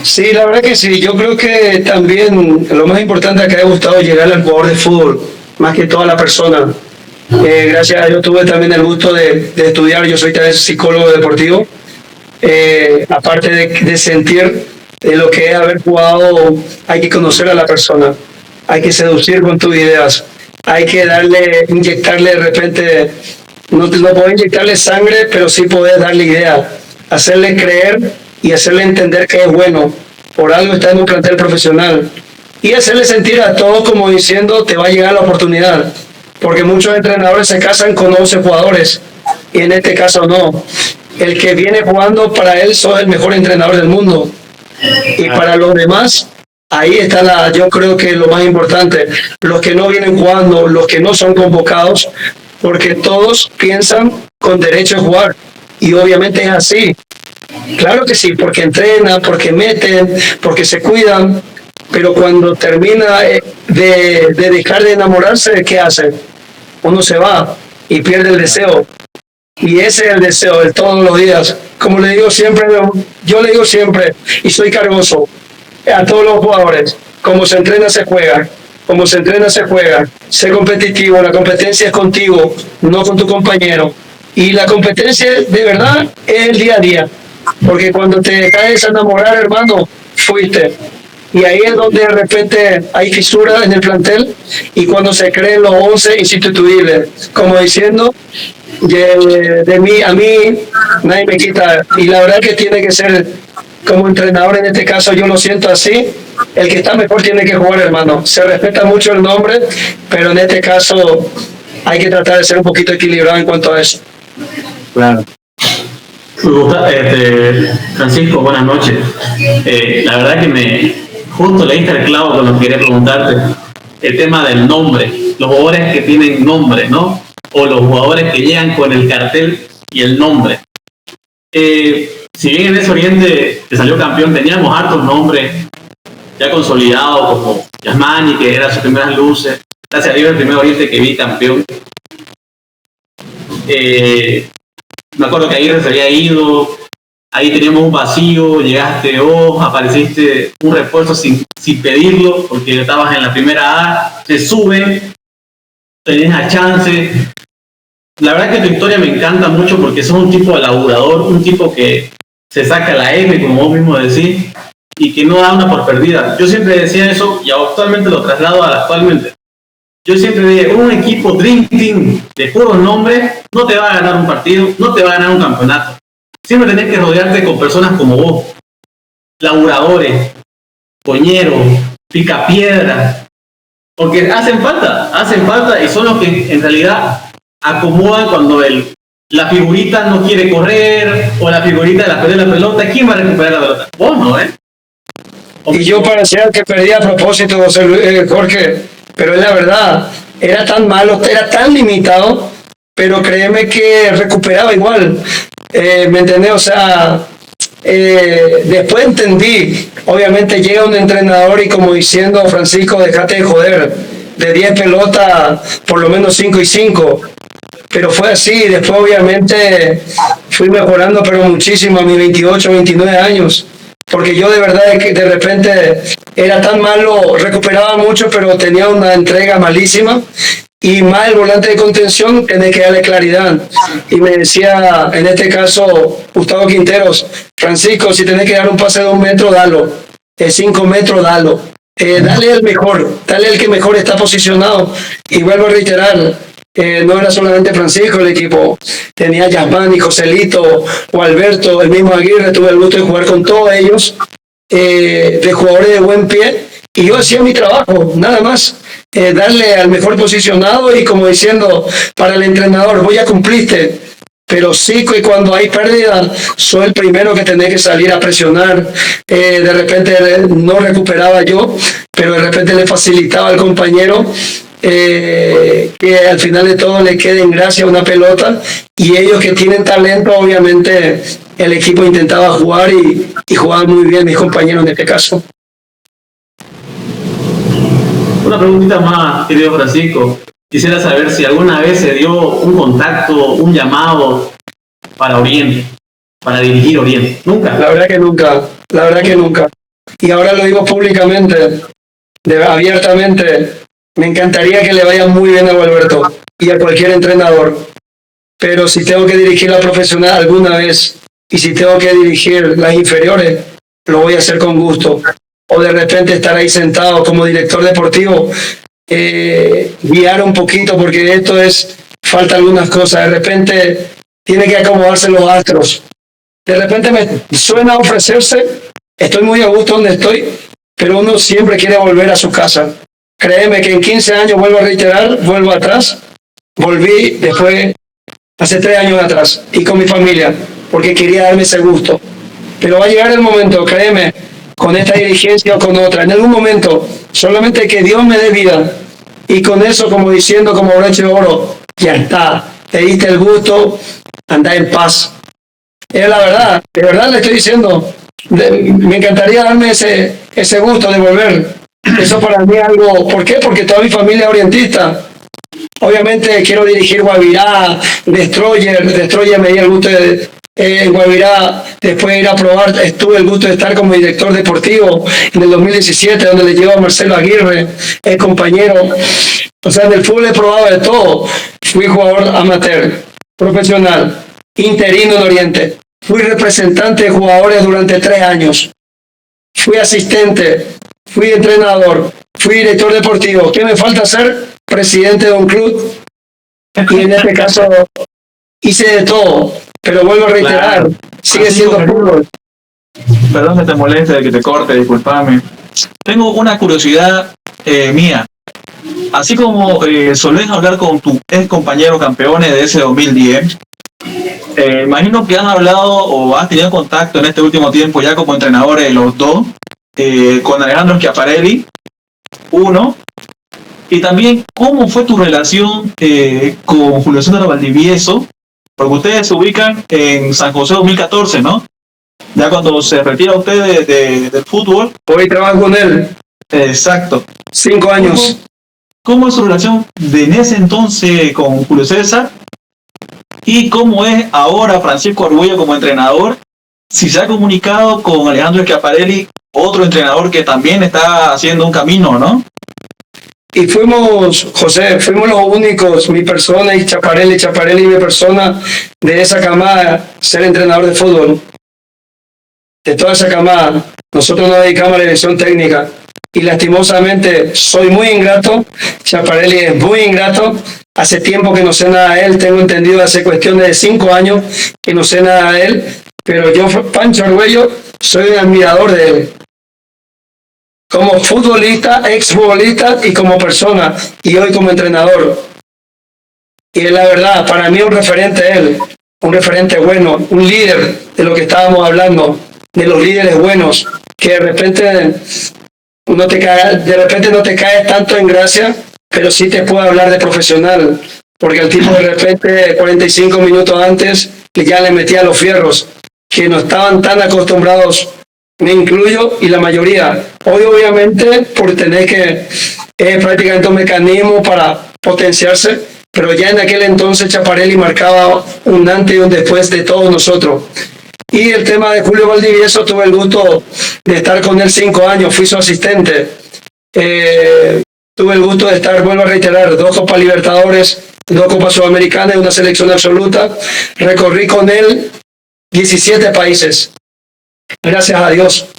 Sí, la verdad que sí. Yo creo que también lo más importante es que haya gustado llegar al jugador de fútbol, más que toda la persona. Gracias a Dios tuve también el gusto de estudiar. Yo soy también psicólogo deportivo. Aparte de sentir lo que es haber jugado, hay que conocer a la persona, hay que seducir con tus ideas, hay que inyectarle de repente, no podés inyectarle sangre, pero sí podés darle idea, hacerle creer y hacerle entender que es bueno, por algo está en un plantel profesional, y hacerle sentir a todos como diciendo te va a llegar la oportunidad, porque muchos entrenadores se casan con 11 jugadores y en este caso no. El que viene jugando, para él sos el mejor entrenador del mundo, y para los demás ahí está yo creo que lo más importante, los que no vienen jugando, los que no son convocados, porque todos piensan con derecho a jugar, y obviamente es así. Claro que sí, porque entrenan, porque meten, porque se cuidan, pero cuando termina de dejar de enamorarse, ¿qué hace? Uno se va y pierde el deseo. Y ese es el deseo de todos los días. Como le digo siempre, yo le digo siempre, y soy cargoso a todos los jugadores, como se entrena se juega, como se entrena se juega. Sé competitivo, la competencia es contigo, no con tu compañero. Y la competencia de verdad es el día a día. Porque cuando te caes a enamorar, hermano, fuiste. Y ahí es donde de repente hay fisuras en el plantel, y cuando se creen los 11 insustituibles, como diciendo, de mí a mí nadie me quita. Y la verdad que tiene que ser, como entrenador en este caso yo lo siento así, el que está mejor tiene que jugar, hermano. Se respeta mucho el nombre, pero en este caso hay que tratar de ser un poquito equilibrado en cuanto a eso. Claro. Francisco, buenas noches. La verdad que justo le diste el clavo con lo que quería preguntarte. El tema del nombre, los jugadores que tienen nombre, ¿no? O los jugadores que llegan con el cartel y el nombre. Si bien en ese Oriente que salió campeón teníamos hartos nombres ya consolidados, como Yasmani, que era sus primeras luces, gracias a Dios el primer Oriente que vi campeón. Me acuerdo que Aguirre se había ido, ahí teníamos un vacío, llegaste vos, apareciste un refuerzo sin pedirlo, porque estabas en la primera A, te suben, tenés la chance. La verdad que tu historia me encanta mucho porque sos un tipo laburador, un tipo que se saca la M, como vos mismo decís, y que no da una por perdida. Yo siempre decía eso y actualmente lo traslado a actualmente. Yo siempre dije, un equipo Dream Team de puros nombres no te va a ganar un partido, no te va a ganar un campeonato. Siempre tenés que rodearte con personas como vos, laburadores, coñeros, picapiedras, porque hacen falta y son los que en realidad acomodan cuando la figurita no quiere correr o la figurita la perder la pelota. ¿Quién va a recuperar la pelota? Vos no, ¿eh? Y yo parecía que perdía a propósito, Jorge, pero es la verdad, era tan malo, era tan limitado, pero créeme que recuperaba igual. ¿Me entendés? O sea, después entendí, obviamente llega un entrenador y como diciendo, Francisco, dejate de joder, de 10 pelotas, por lo menos 5 y 5. Pero fue así, después obviamente fui mejorando, pero muchísimo a mis 28, 29 años. Porque yo de verdad que de repente era tan malo, recuperaba mucho, pero tenía una entrega malísima. y más el volante de contención, tenés que darle claridad. Y me decía, en este caso, Gustavo Quinteros, Francisco, si tenés que dar un pase de 2 metros, dalo. De 5 metros, dalo. Dale el mejor, dale el que mejor está posicionado. Y vuelvo a reiterar, no era solamente Francisco el equipo, tenía Yasmán y Joselito o Alberto, el mismo Aguirre, tuve el gusto de jugar con todos ellos, de jugadores de buen pie, y yo hacía mi trabajo, nada más, darle al mejor posicionado y como diciendo para el entrenador, voy a cumplirte, pero sí que cuando hay pérdida, soy el primero que tenés que salir a presionar. De repente no recuperaba yo, pero de repente le facilitaba al compañero que al final de todo le quede en gracia una pelota, y ellos que tienen talento, obviamente el equipo intentaba jugar y jugaban muy bien mis compañeros en este caso. Una preguntita más, querido Francisco. Quisiera saber si alguna vez se dio un contacto, un llamado para Oriente, para dirigir Oriente. ¿Nunca? La verdad que nunca, la verdad que nunca. Y ahora lo digo públicamente, abiertamente, me encantaría que le vaya muy bien a Gualberto y a cualquier entrenador. Pero si tengo que dirigir la profesional alguna vez, y si tengo que dirigir las inferiores, lo voy a hacer con gusto. O de repente estar ahí sentado como director deportivo, guiar un poquito, porque esto falta algunas cosas. De repente tiene que acomodarse los astros. De repente me suena a ofrecerse, estoy muy a gusto donde estoy, pero uno siempre quiere volver a su casa. Créeme que en 15 años, vuelvo a reiterar, vuelvo atrás, volví después, hace 3 años atrás, y con mi familia, porque quería darme ese gusto. Pero va a llegar el momento, créeme, con esta dirigencia o con otra, en algún momento, solamente que Dios me dé vida, y con eso, como diciendo, como broche de oro, ya está, te diste el gusto, anda en paz. Es la verdad, de verdad le estoy diciendo, me encantaría darme ese gusto de volver. Eso para mí es algo, ¿por qué? Porque toda mi familia es orientista. Obviamente quiero dirigir Guavirá, Destroyer me di el gusto de Guavirá, después de ir a probar, tuve el gusto de estar como director deportivo en el 2017, donde le llevo a Marcelo Aguirre, el compañero. O sea, en el fútbol he probado de todo. Fui jugador amateur, profesional, interino en Oriente. Fui representante de jugadores durante 3 años. Fui asistente, fui entrenador, fui director deportivo. ¿Qué me falta hacer? Presidente de un club. Y en este caso hice de todo. Pero vuelvo a reiterar, claro, sigue siendo fútbol. Perdón que te moleste, que te corte, discúlpame. Tengo una curiosidad mía. Así como solés hablar con tus ex compañeros campeones de ese 2010, imagino que han hablado o has tenido contacto en este último tiempo ya como entrenadores los dos, con Alejandro Schiaparelli, uno, y también cómo fue tu relación con Julio César Valdivieso, porque ustedes se ubican en San José 2014, ¿no? Ya cuando se retira usted del fútbol. Hoy trabajo con él. Exacto. 5 años. ¿Cómo es su relación de en ese entonces con Julio César? ¿Y cómo es ahora Francisco Argüello como entrenador? Si se ha comunicado con Alejandro Schiaparelli, otro entrenador que también está haciendo un camino, ¿no? Y fuimos, José, fuimos los únicos, mi persona y Schiaparelli y mi persona, de esa camada, ser entrenador de fútbol. De toda esa camada, nosotros nos dedicamos a la dirección técnica. Y lastimosamente soy muy ingrato, Schiaparelli es muy ingrato. Hace tiempo que no sé nada de él, tengo entendido hace cuestión de 5 años que no sé nada de él, pero yo, Pancho Argüello, soy un admirador de él. Como futbolista, exfutbolista y como persona, y hoy como entrenador. Y es la verdad, para mí un referente él, un referente bueno, un líder de lo que estábamos hablando, de los líderes buenos, que de repente no te cae tanto en gracia, pero sí te puede hablar de profesional, porque el tipo de repente 45 minutos antes ya le metía los fierros, que no estaban tan acostumbrados, me incluyo y la mayoría. Hoy obviamente por tener que prácticamente un mecanismo para potenciarse, pero ya en aquel entonces Schiaparelli marcaba un antes y un después de todos nosotros. Y el tema de Julio Valdivieso, tuve el gusto de estar con él 5 años, fui su asistente. Tuve el gusto de estar, vuelvo a reiterar, 2 Copas Libertadores, 2 Copas Sudamericanas y una selección absoluta. Recorrí con él 17 países. Gracias a Dios.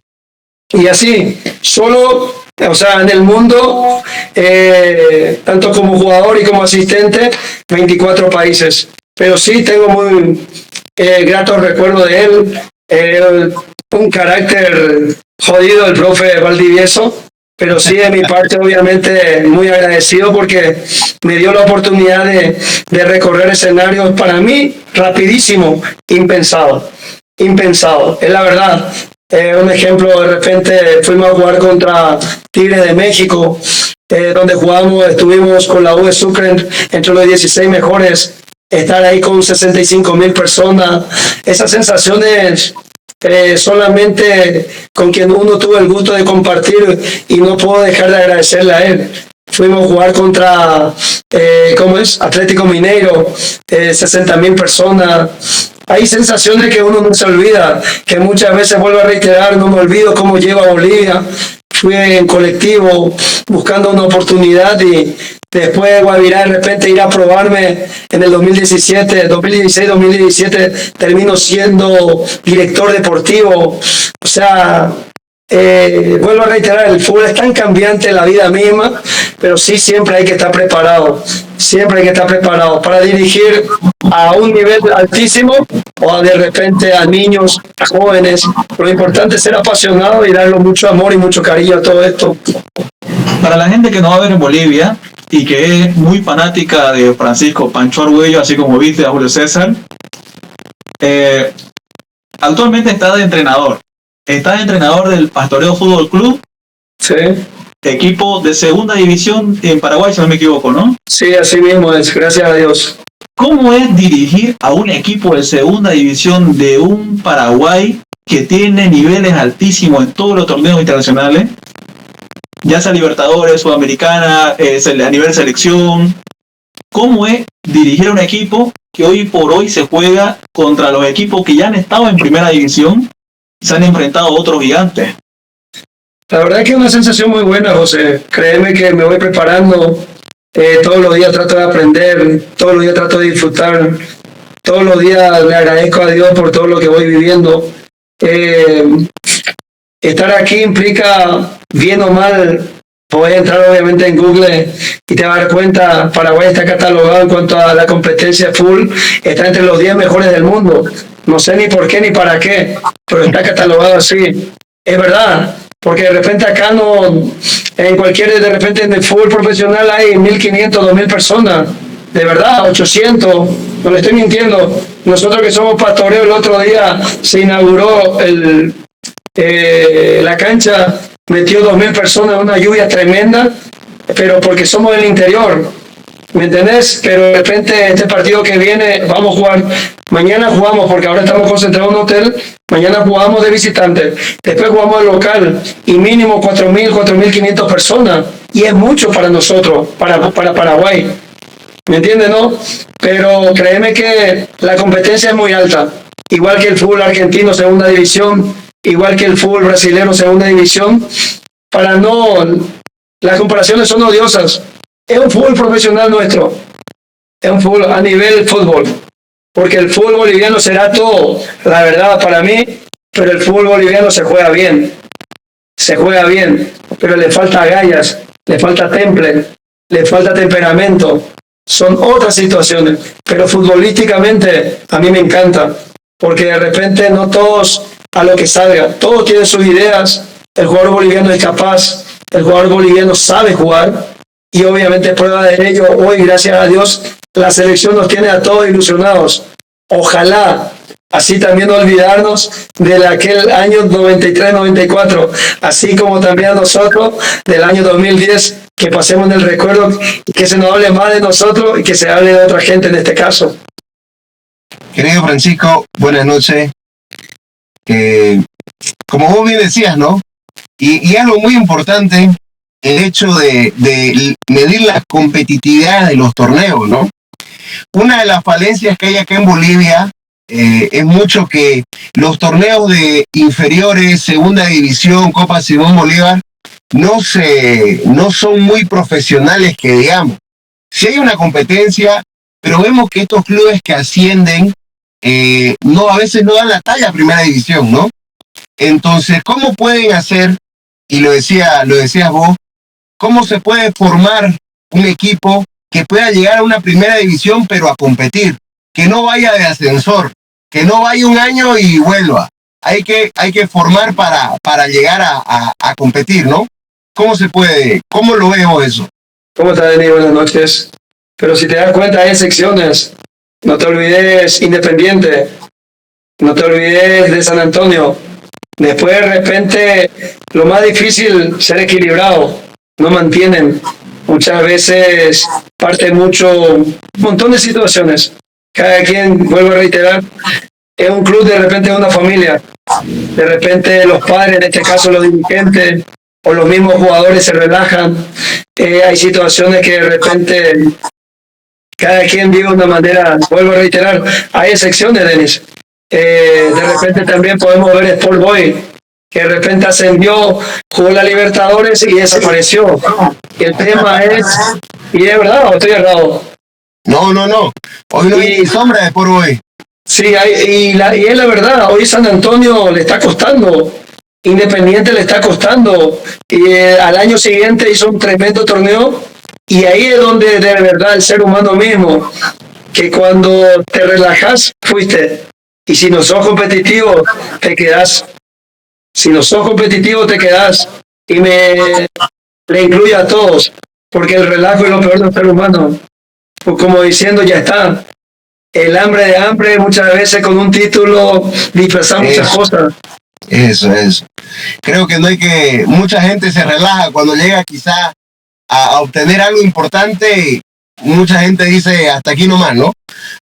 Y así, solo, o sea, en el mundo, tanto como jugador y como asistente, 24 países. Pero sí tengo muy gratos recuerdos de él. Un carácter jodido el profe Valdivieso, pero sí de mi parte obviamente muy agradecido porque me dio la oportunidad de recorrer escenarios para mí rapidísimo, impensado, es la verdad. Un ejemplo, de repente fuimos a jugar contra Tigres de México, donde estuvimos con la U de Sucre entre los 16 mejores, estar ahí con 65,000 personas, esas sensaciones solamente con quien uno tuvo el gusto de compartir, y no puedo dejar de agradecerle a él. Fuimos a jugar contra Atlético Mineiro, 60,000 personas. Hay sensaciones que uno no se olvida, que muchas veces, vuelvo a reiterar, no me olvido cómo llevo a Bolivia. Fui en colectivo buscando una oportunidad y después de Guavirá de repente ir a probarme en el 2016-2017 termino siendo director deportivo. O sea, vuelvo a reiterar, el fútbol es tan cambiante, la vida misma, pero sí siempre hay que estar preparado. Siempre hay que estar preparado para dirigir a un nivel altísimo o de repente a niños, a jóvenes. Lo importante es ser apasionado y darle mucho amor y mucho cariño a todo esto. Para la gente que no va a ver en Bolivia y que es muy fanática de Francisco Pancho Argüello, así como viste a Julio César, actualmente está de entrenador. Está de entrenador del Pastoreo Fútbol Club. Sí. Equipo de segunda división en Paraguay, si no me equivoco, ¿no? Sí, así mismo es, gracias a Dios. ¿Cómo es dirigir a un equipo de segunda división de un Paraguay que tiene niveles altísimos en todos los torneos internacionales? Ya sea Libertadores, Sudamericana, a nivel selección. ¿Cómo es dirigir a un equipo que hoy por hoy se juega contra los equipos que ya han estado en primera división y se han enfrentado a otros gigantes? La verdad es que es una sensación muy buena, José. Créeme que me voy preparando. Todos los días trato de aprender, todos los días trato de disfrutar, todos los días le agradezco a Dios por todo lo que voy viviendo. Estar aquí implica, bien o mal, puedes entrar obviamente en Google y te vas a dar cuenta, Paraguay está catalogado en cuanto a la competencia full, está entre los 10 mejores del mundo. No sé ni por qué ni para qué, pero está catalogado así. Es verdad. Porque de repente acá de repente en el fútbol profesional hay 1.500, 2.000 personas, de verdad, 800, no le estoy mintiendo. Nosotros que somos Pastoreo, el otro día se inauguró la cancha, metió 2.000 personas, una lluvia tremenda, pero porque somos del interior, ¿me entendés? Pero de repente este partido que viene, vamos a jugar, mañana jugamos, porque ahora estamos concentrados en un hotel, mañana jugamos de visitante, después jugamos de local, y mínimo 4.000, 4.500 personas, y es mucho para nosotros, para Paraguay, ¿me entiendes, no? Pero créeme que la competencia es muy alta, igual que el fútbol argentino, segunda división, igual que el fútbol brasileño, segunda división, las comparaciones son odiosas. Es un fútbol profesional nuestro, es un fútbol a nivel fútbol, porque el fútbol boliviano será todo, la verdad para mí, pero el fútbol boliviano se juega bien, pero le falta agallas, le falta temple, le falta temperamento, son otras situaciones, pero futbolísticamente a mí me encanta, porque de repente no todos a lo que salga, todos tienen sus ideas, el jugador boliviano es capaz, el jugador boliviano sabe jugar, y obviamente prueba de ello, hoy gracias a Dios la selección nos tiene a todos ilusionados. Ojalá así también no olvidarnos de aquel año 93-94, así como también a nosotros del año 2010, que pasemos en el recuerdo y que se nos hable más de nosotros y que se hable de otra gente en este caso. Querido Francisco, buenas noches. Como vos bien decías, ¿no? Y algo muy importante, el hecho de medir la competitividad de los torneos, ¿no? Una de las falencias que hay acá en Bolivia es mucho que los torneos de inferiores, segunda división, Copa Simón Bolívar, no son muy profesionales que digamos. Si hay una competencia, pero vemos que estos clubes que ascienden a veces no dan la talla a primera división, ¿no? Entonces, ¿cómo pueden hacer? Y lo decías vos, ¿cómo se puede formar un equipo que pueda llegar a una primera división pero a competir? Que no vaya de ascensor, que no vaya un año y vuelva. Hay que formar para llegar a competir, ¿no? ¿Cómo se puede? ¿Cómo lo veo eso? ¿Cómo estás, Denis? Buenas noches. Pero si te das cuenta, hay secciones. No te olvides Independiente. No te olvides de San Antonio. Después, de repente, lo más difícil, ser equilibrado. No mantienen. Muchas veces parte mucho, un montón de situaciones. Cada quien, vuelvo a reiterar, es un club, de repente es una familia. De repente los padres, en este caso los dirigentes, o los mismos jugadores se relajan. Hay situaciones que de repente cada quien vive de una manera, vuelvo a reiterar, hay excepciones, Denis. De repente también podemos ver Sport Boy, que de repente ascendió, jugó la Libertadores y desapareció. Y el tema es, y es verdad, ¿o estoy errado? No. Hoy no hay sombra de Sport Boy. Sí, y es la verdad, hoy San Antonio le está costando. Independiente le está costando, y al año siguiente hizo un tremendo torneo, y ahí es donde de verdad el ser humano mismo, que cuando te relajas, fuiste, y si no sos competitivo, te quedás. Si no sos competitivo, te quedás, y le incluye a todos, porque el relajo es lo peor del ser humano, como diciendo, ya está. El hambre de hambre, muchas veces con un título disfrazar muchas cosas. Eso. Creo que mucha gente se relaja cuando llega quizá a obtener algo importante. Mucha gente dice hasta aquí nomás, ¿no?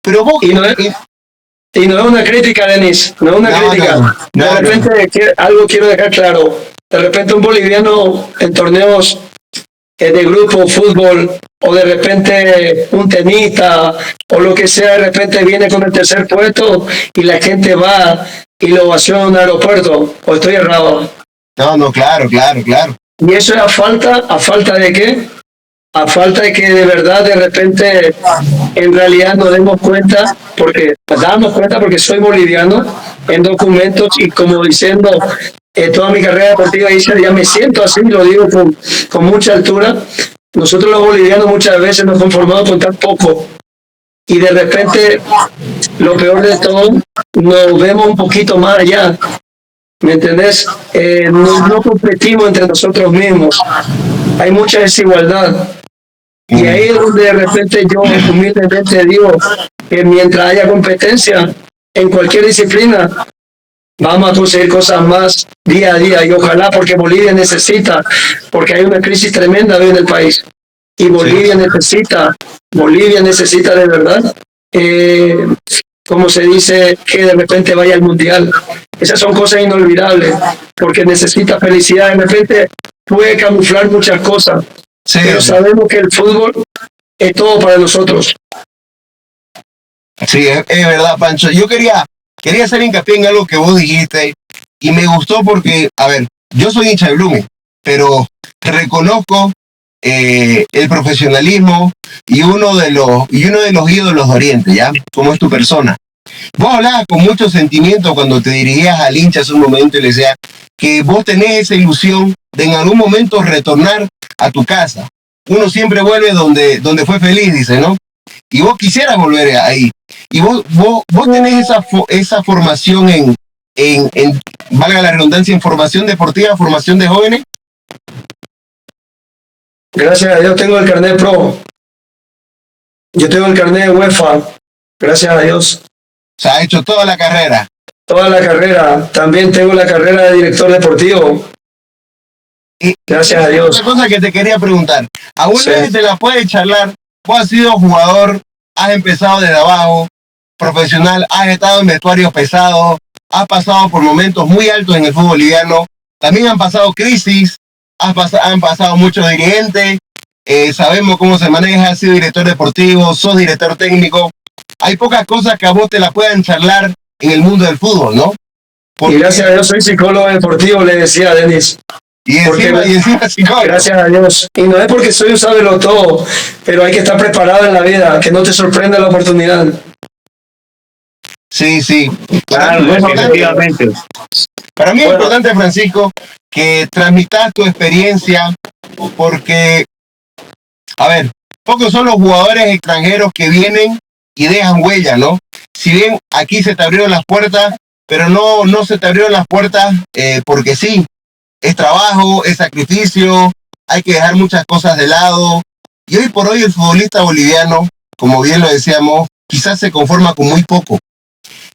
Pero vos... Y no es una crítica, Denis, no es una crítica. De repente algo quiero dejar claro. De repente un boliviano en torneos de grupo, fútbol, o de repente un tenista, o lo que sea, de repente viene con el tercer puesto y la gente va y lo ovaciona en un aeropuerto, o estoy errado. No, claro. Y eso es a falta de qué? A falta de que de verdad de repente en realidad nos demos cuenta, porque soy boliviano en documentos, y como diciendo toda mi carrera deportiva ya me siento así, lo digo con mucha altura. Nosotros los bolivianos muchas veces nos conformamos con tan poco, y de repente lo peor de todo, nos vemos un poquito más allá, ¿me entendés? No competimos entre nosotros mismos, hay mucha desigualdad, y ahí es donde de repente yo humildemente digo que mientras haya competencia en cualquier disciplina, vamos a conseguir cosas más día a día, y ojalá, porque Bolivia necesita, porque hay una crisis tremenda hoy en el país, y Bolivia necesita de verdad, como se dice, que de repente vaya al mundial. Esas son cosas inolvidables, porque necesita felicidad. De repente puede camuflar muchas cosas, pero sabemos que el fútbol es todo para nosotros. Sí, es verdad, Pancho. Yo quería hacer hincapié en algo que vos dijiste, y me gustó porque, a ver, yo soy hincha de Blooming, pero reconozco el profesionalismo y uno de los ídolos de Oriente, ¿ya? Como es tu persona. Vos hablabas con mucho sentimiento cuando te dirigías al hincha hace un momento y le decías que vos tenés esa ilusión de en algún momento retornar a tu casa. Uno siempre vuelve donde fue feliz, dice, ¿no? Y vos quisieras volver ahí. Y vos tenés esa formación en, valga la redundancia, en formación deportiva, formación de jóvenes. Gracias a Dios tengo el carnet pro. Yo tengo el carnet de UEFA. Gracias a Dios. O sea, ha hecho toda la carrera. Toda la carrera. También tengo la carrera de director deportivo. Y gracias a Dios. Otra cosa que te quería preguntar. ¿Alguna vez te la puedes charlar? Vos has sido jugador, has empezado desde abajo, profesional, has estado en vestuarios pesados, has pasado por momentos muy altos en el fútbol boliviano, también han pasado crisis, han pasado muchos dirigentes, sabemos cómo se maneja, has sido director deportivo, sos director técnico. Hay pocas cosas que a vos te la puedan charlar en el mundo del fútbol, ¿no? Porque... Y gracias a Dios soy psicólogo deportivo, le decía a Denis. Y encima psicólogo. Gracias a Dios. Y no es porque soy un sábelo todo, pero hay que estar preparado en la vida, que no te sorprenda la oportunidad. Sí. Claro, definitivamente. Para mí es importante, Francisco, que transmitas tu experiencia, porque, a ver, pocos son los jugadores extranjeros que vienen y dejan huella, ¿no? Si bien aquí se te abrieron las puertas, pero no se te abrieron las puertas porque sí. Es trabajo, es sacrificio, hay que dejar muchas cosas de lado. Y hoy por hoy el futbolista boliviano, como bien lo decíamos, quizás se conforma con muy poco.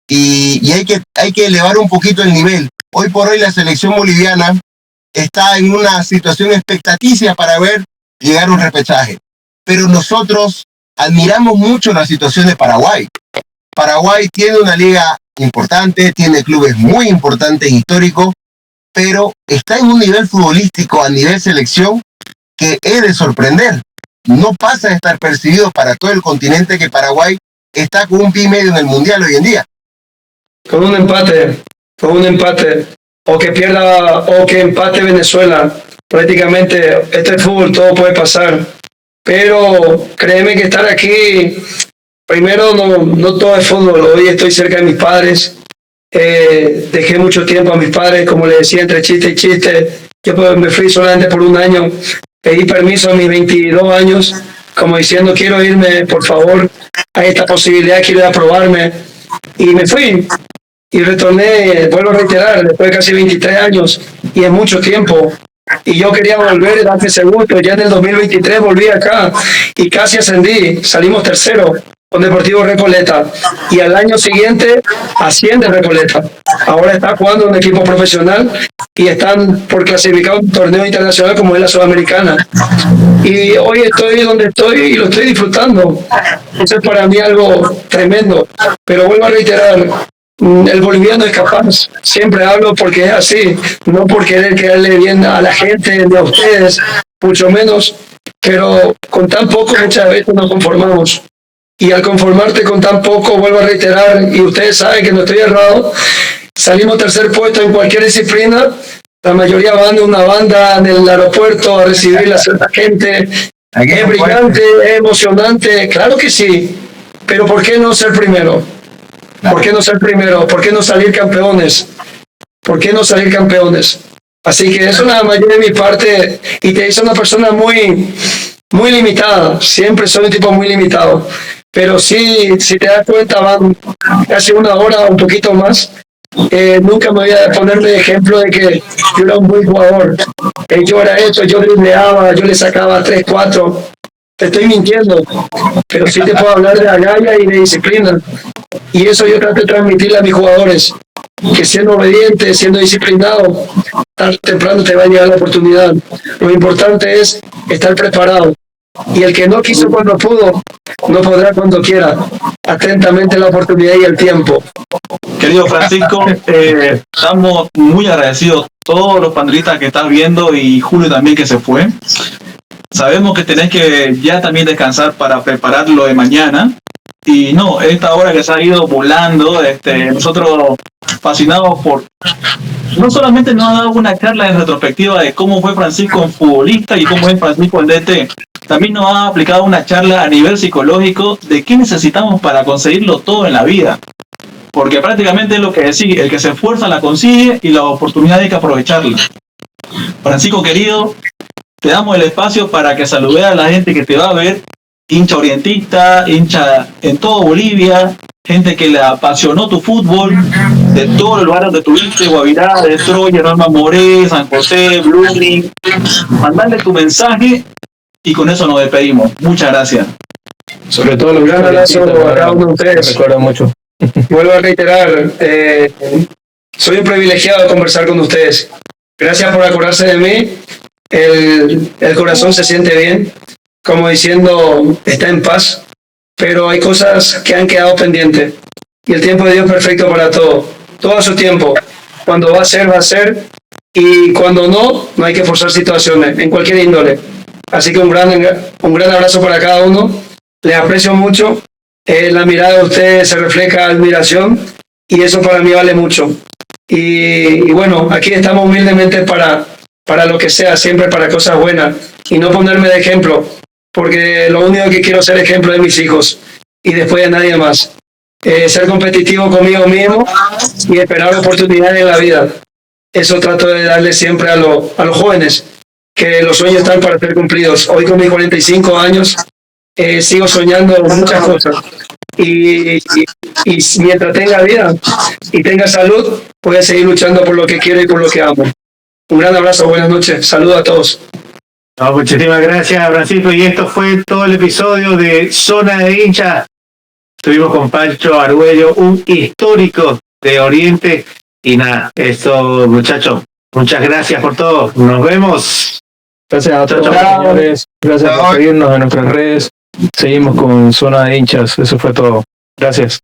Y hay que elevar un poquito el nivel. Hoy por hoy la selección boliviana está en una situación expectativa para ver llegar a un repechaje. Pero nosotros admiramos mucho la situación de Paraguay. Paraguay tiene una liga importante, tiene clubes muy importantes, históricos, pero está en un nivel futbolístico a nivel selección que es de sorprender. No pasa de estar percibido para todo el continente que Paraguay está con un pie y medio en el Mundial hoy en día. Con un empate, o que pierda, o que empate Venezuela. Prácticamente, este fútbol, todo puede pasar. Pero créeme que estar aquí, primero no todo es fútbol. Hoy estoy cerca de mis padres. Dejé mucho tiempo a mis padres, como les decía, entre chiste y chiste. Yo me fui solamente por un año. Pedí permiso a mis 22 años, como diciendo, quiero irme, por favor, a esta posibilidad, quiero ir a probarme. Y me fui. Y retorné, vuelvo a reiterar, después de casi 23 años, y en mucho tiempo. Y yo quería volver, darme ese gusto. Ya en el 2023 volví acá y casi ascendí. Salimos tercero con Deportivo Recoleta. Y al año siguiente asciende Recoleta. Ahora está jugando en un equipo profesional y están por clasificar un torneo internacional como es la Sudamericana. Y hoy estoy donde estoy y lo estoy disfrutando. Eso es para mí algo tremendo. Pero vuelvo a reiterar, el boliviano es capaz, siempre hablo porque es así, no por querer quedarle bien a la gente, ni a ustedes, mucho menos, pero con tan poco muchas veces nos conformamos. Y al conformarte con tan poco, vuelvo a reiterar, y ustedes saben que no estoy errado, salimos tercer puesto en cualquier disciplina, la mayoría van de una banda en el aeropuerto a recibir a cierta gente, es brillante, es emocionante, claro que sí, pero ¿por qué no ser primero? ¿Por qué no ser primero? ¿Por qué no salir campeones? ¿Por qué no salir campeones? Así que eso nada más de mi parte y te dice una persona muy limitada. Siempre soy un tipo muy limitado. Pero sí, si te das cuenta, van casi una hora o un poquito más. Nunca me voy a ponerme de ejemplo de que yo era un buen jugador. Yo era esto, yo dribleaba, yo le sacaba 3, 4. Te estoy mintiendo, pero sí te puedo hablar de agallas y de disciplina. Y eso yo trato de transmitirle a mis jugadores, que siendo obediente, siendo disciplinado, tarde o temprano te va a llegar la oportunidad. Lo importante es estar preparado. Y el que no quiso cuando pudo, no podrá cuando quiera. Atentamente la oportunidad y el tiempo. Querido Francisco, estamos muy agradecidos todos los panelistas que estás viendo y Julio también que se fue. Sabemos que tenés que ya también descansar para preparar lo de mañana. Y no, esta hora que se ha ido volando, nosotros fascinados por... No solamente nos ha dado una charla en retrospectiva de cómo fue Francisco en futbolista y cómo es Francisco en DT, también nos ha aplicado una charla a nivel psicológico de qué necesitamos para conseguirlo todo en la vida. Porque prácticamente es lo que decía, el que se esfuerza la consigue y la oportunidad hay que aprovecharla. Francisco querido, te damos el espacio para que saludes a la gente que te va a ver, hincha orientista, hincha en todo Bolivia, gente que le apasionó tu fútbol, de todos los lugares donde tuviste, Guavirá, de Troya, Norma Moré, San José, Blooming. Mandarle tu mensaje y con eso nos despedimos. Muchas gracias. Sobre todo los Un gran abrazo a cada uno de ustedes. recuerda mucho. Vuelvo a reiterar, soy un privilegiado de conversar con ustedes. Gracias por acordarse de mí. El corazón se siente bien, como diciendo, está en paz, pero hay cosas que han quedado pendientes. Y el tiempo de Dios es perfecto para todo. Todo a su tiempo. Cuando va a ser, va a ser. Y cuando no hay que forzar situaciones, en cualquier índole. Así que un gran abrazo para cada uno. Les aprecio mucho. La mirada de ustedes se refleja admiración y eso para mí vale mucho. Y bueno, aquí estamos humildemente para para lo que sea, siempre para cosas buenas, y no ponerme de ejemplo, porque lo único que quiero ser ejemplo de mis hijos y después de nadie más. Ser competitivo conmigo mismo y esperar oportunidades en la vida. Eso trato de darle siempre a los jóvenes, que los sueños están para ser cumplidos. Hoy con mis 45 años sigo soñando muchas cosas. Y mientras tenga vida y tenga salud, voy a seguir luchando por lo que quiero y por lo que amo. Un gran abrazo, buenas noches, saludos a todos. No, muchísimas gracias, Francisco. Y esto fue todo el episodio de Zona de Hinchas. Estuvimos con Pancho Argüello, un histórico de Oriente. Y nada, eso, muchachos, muchas gracias por todo. Nos vemos. Gracias a todos, Chao. señores. Gracias por seguirnos en nuestras redes. Seguimos con Zona de Hinchas. Eso fue todo. Gracias.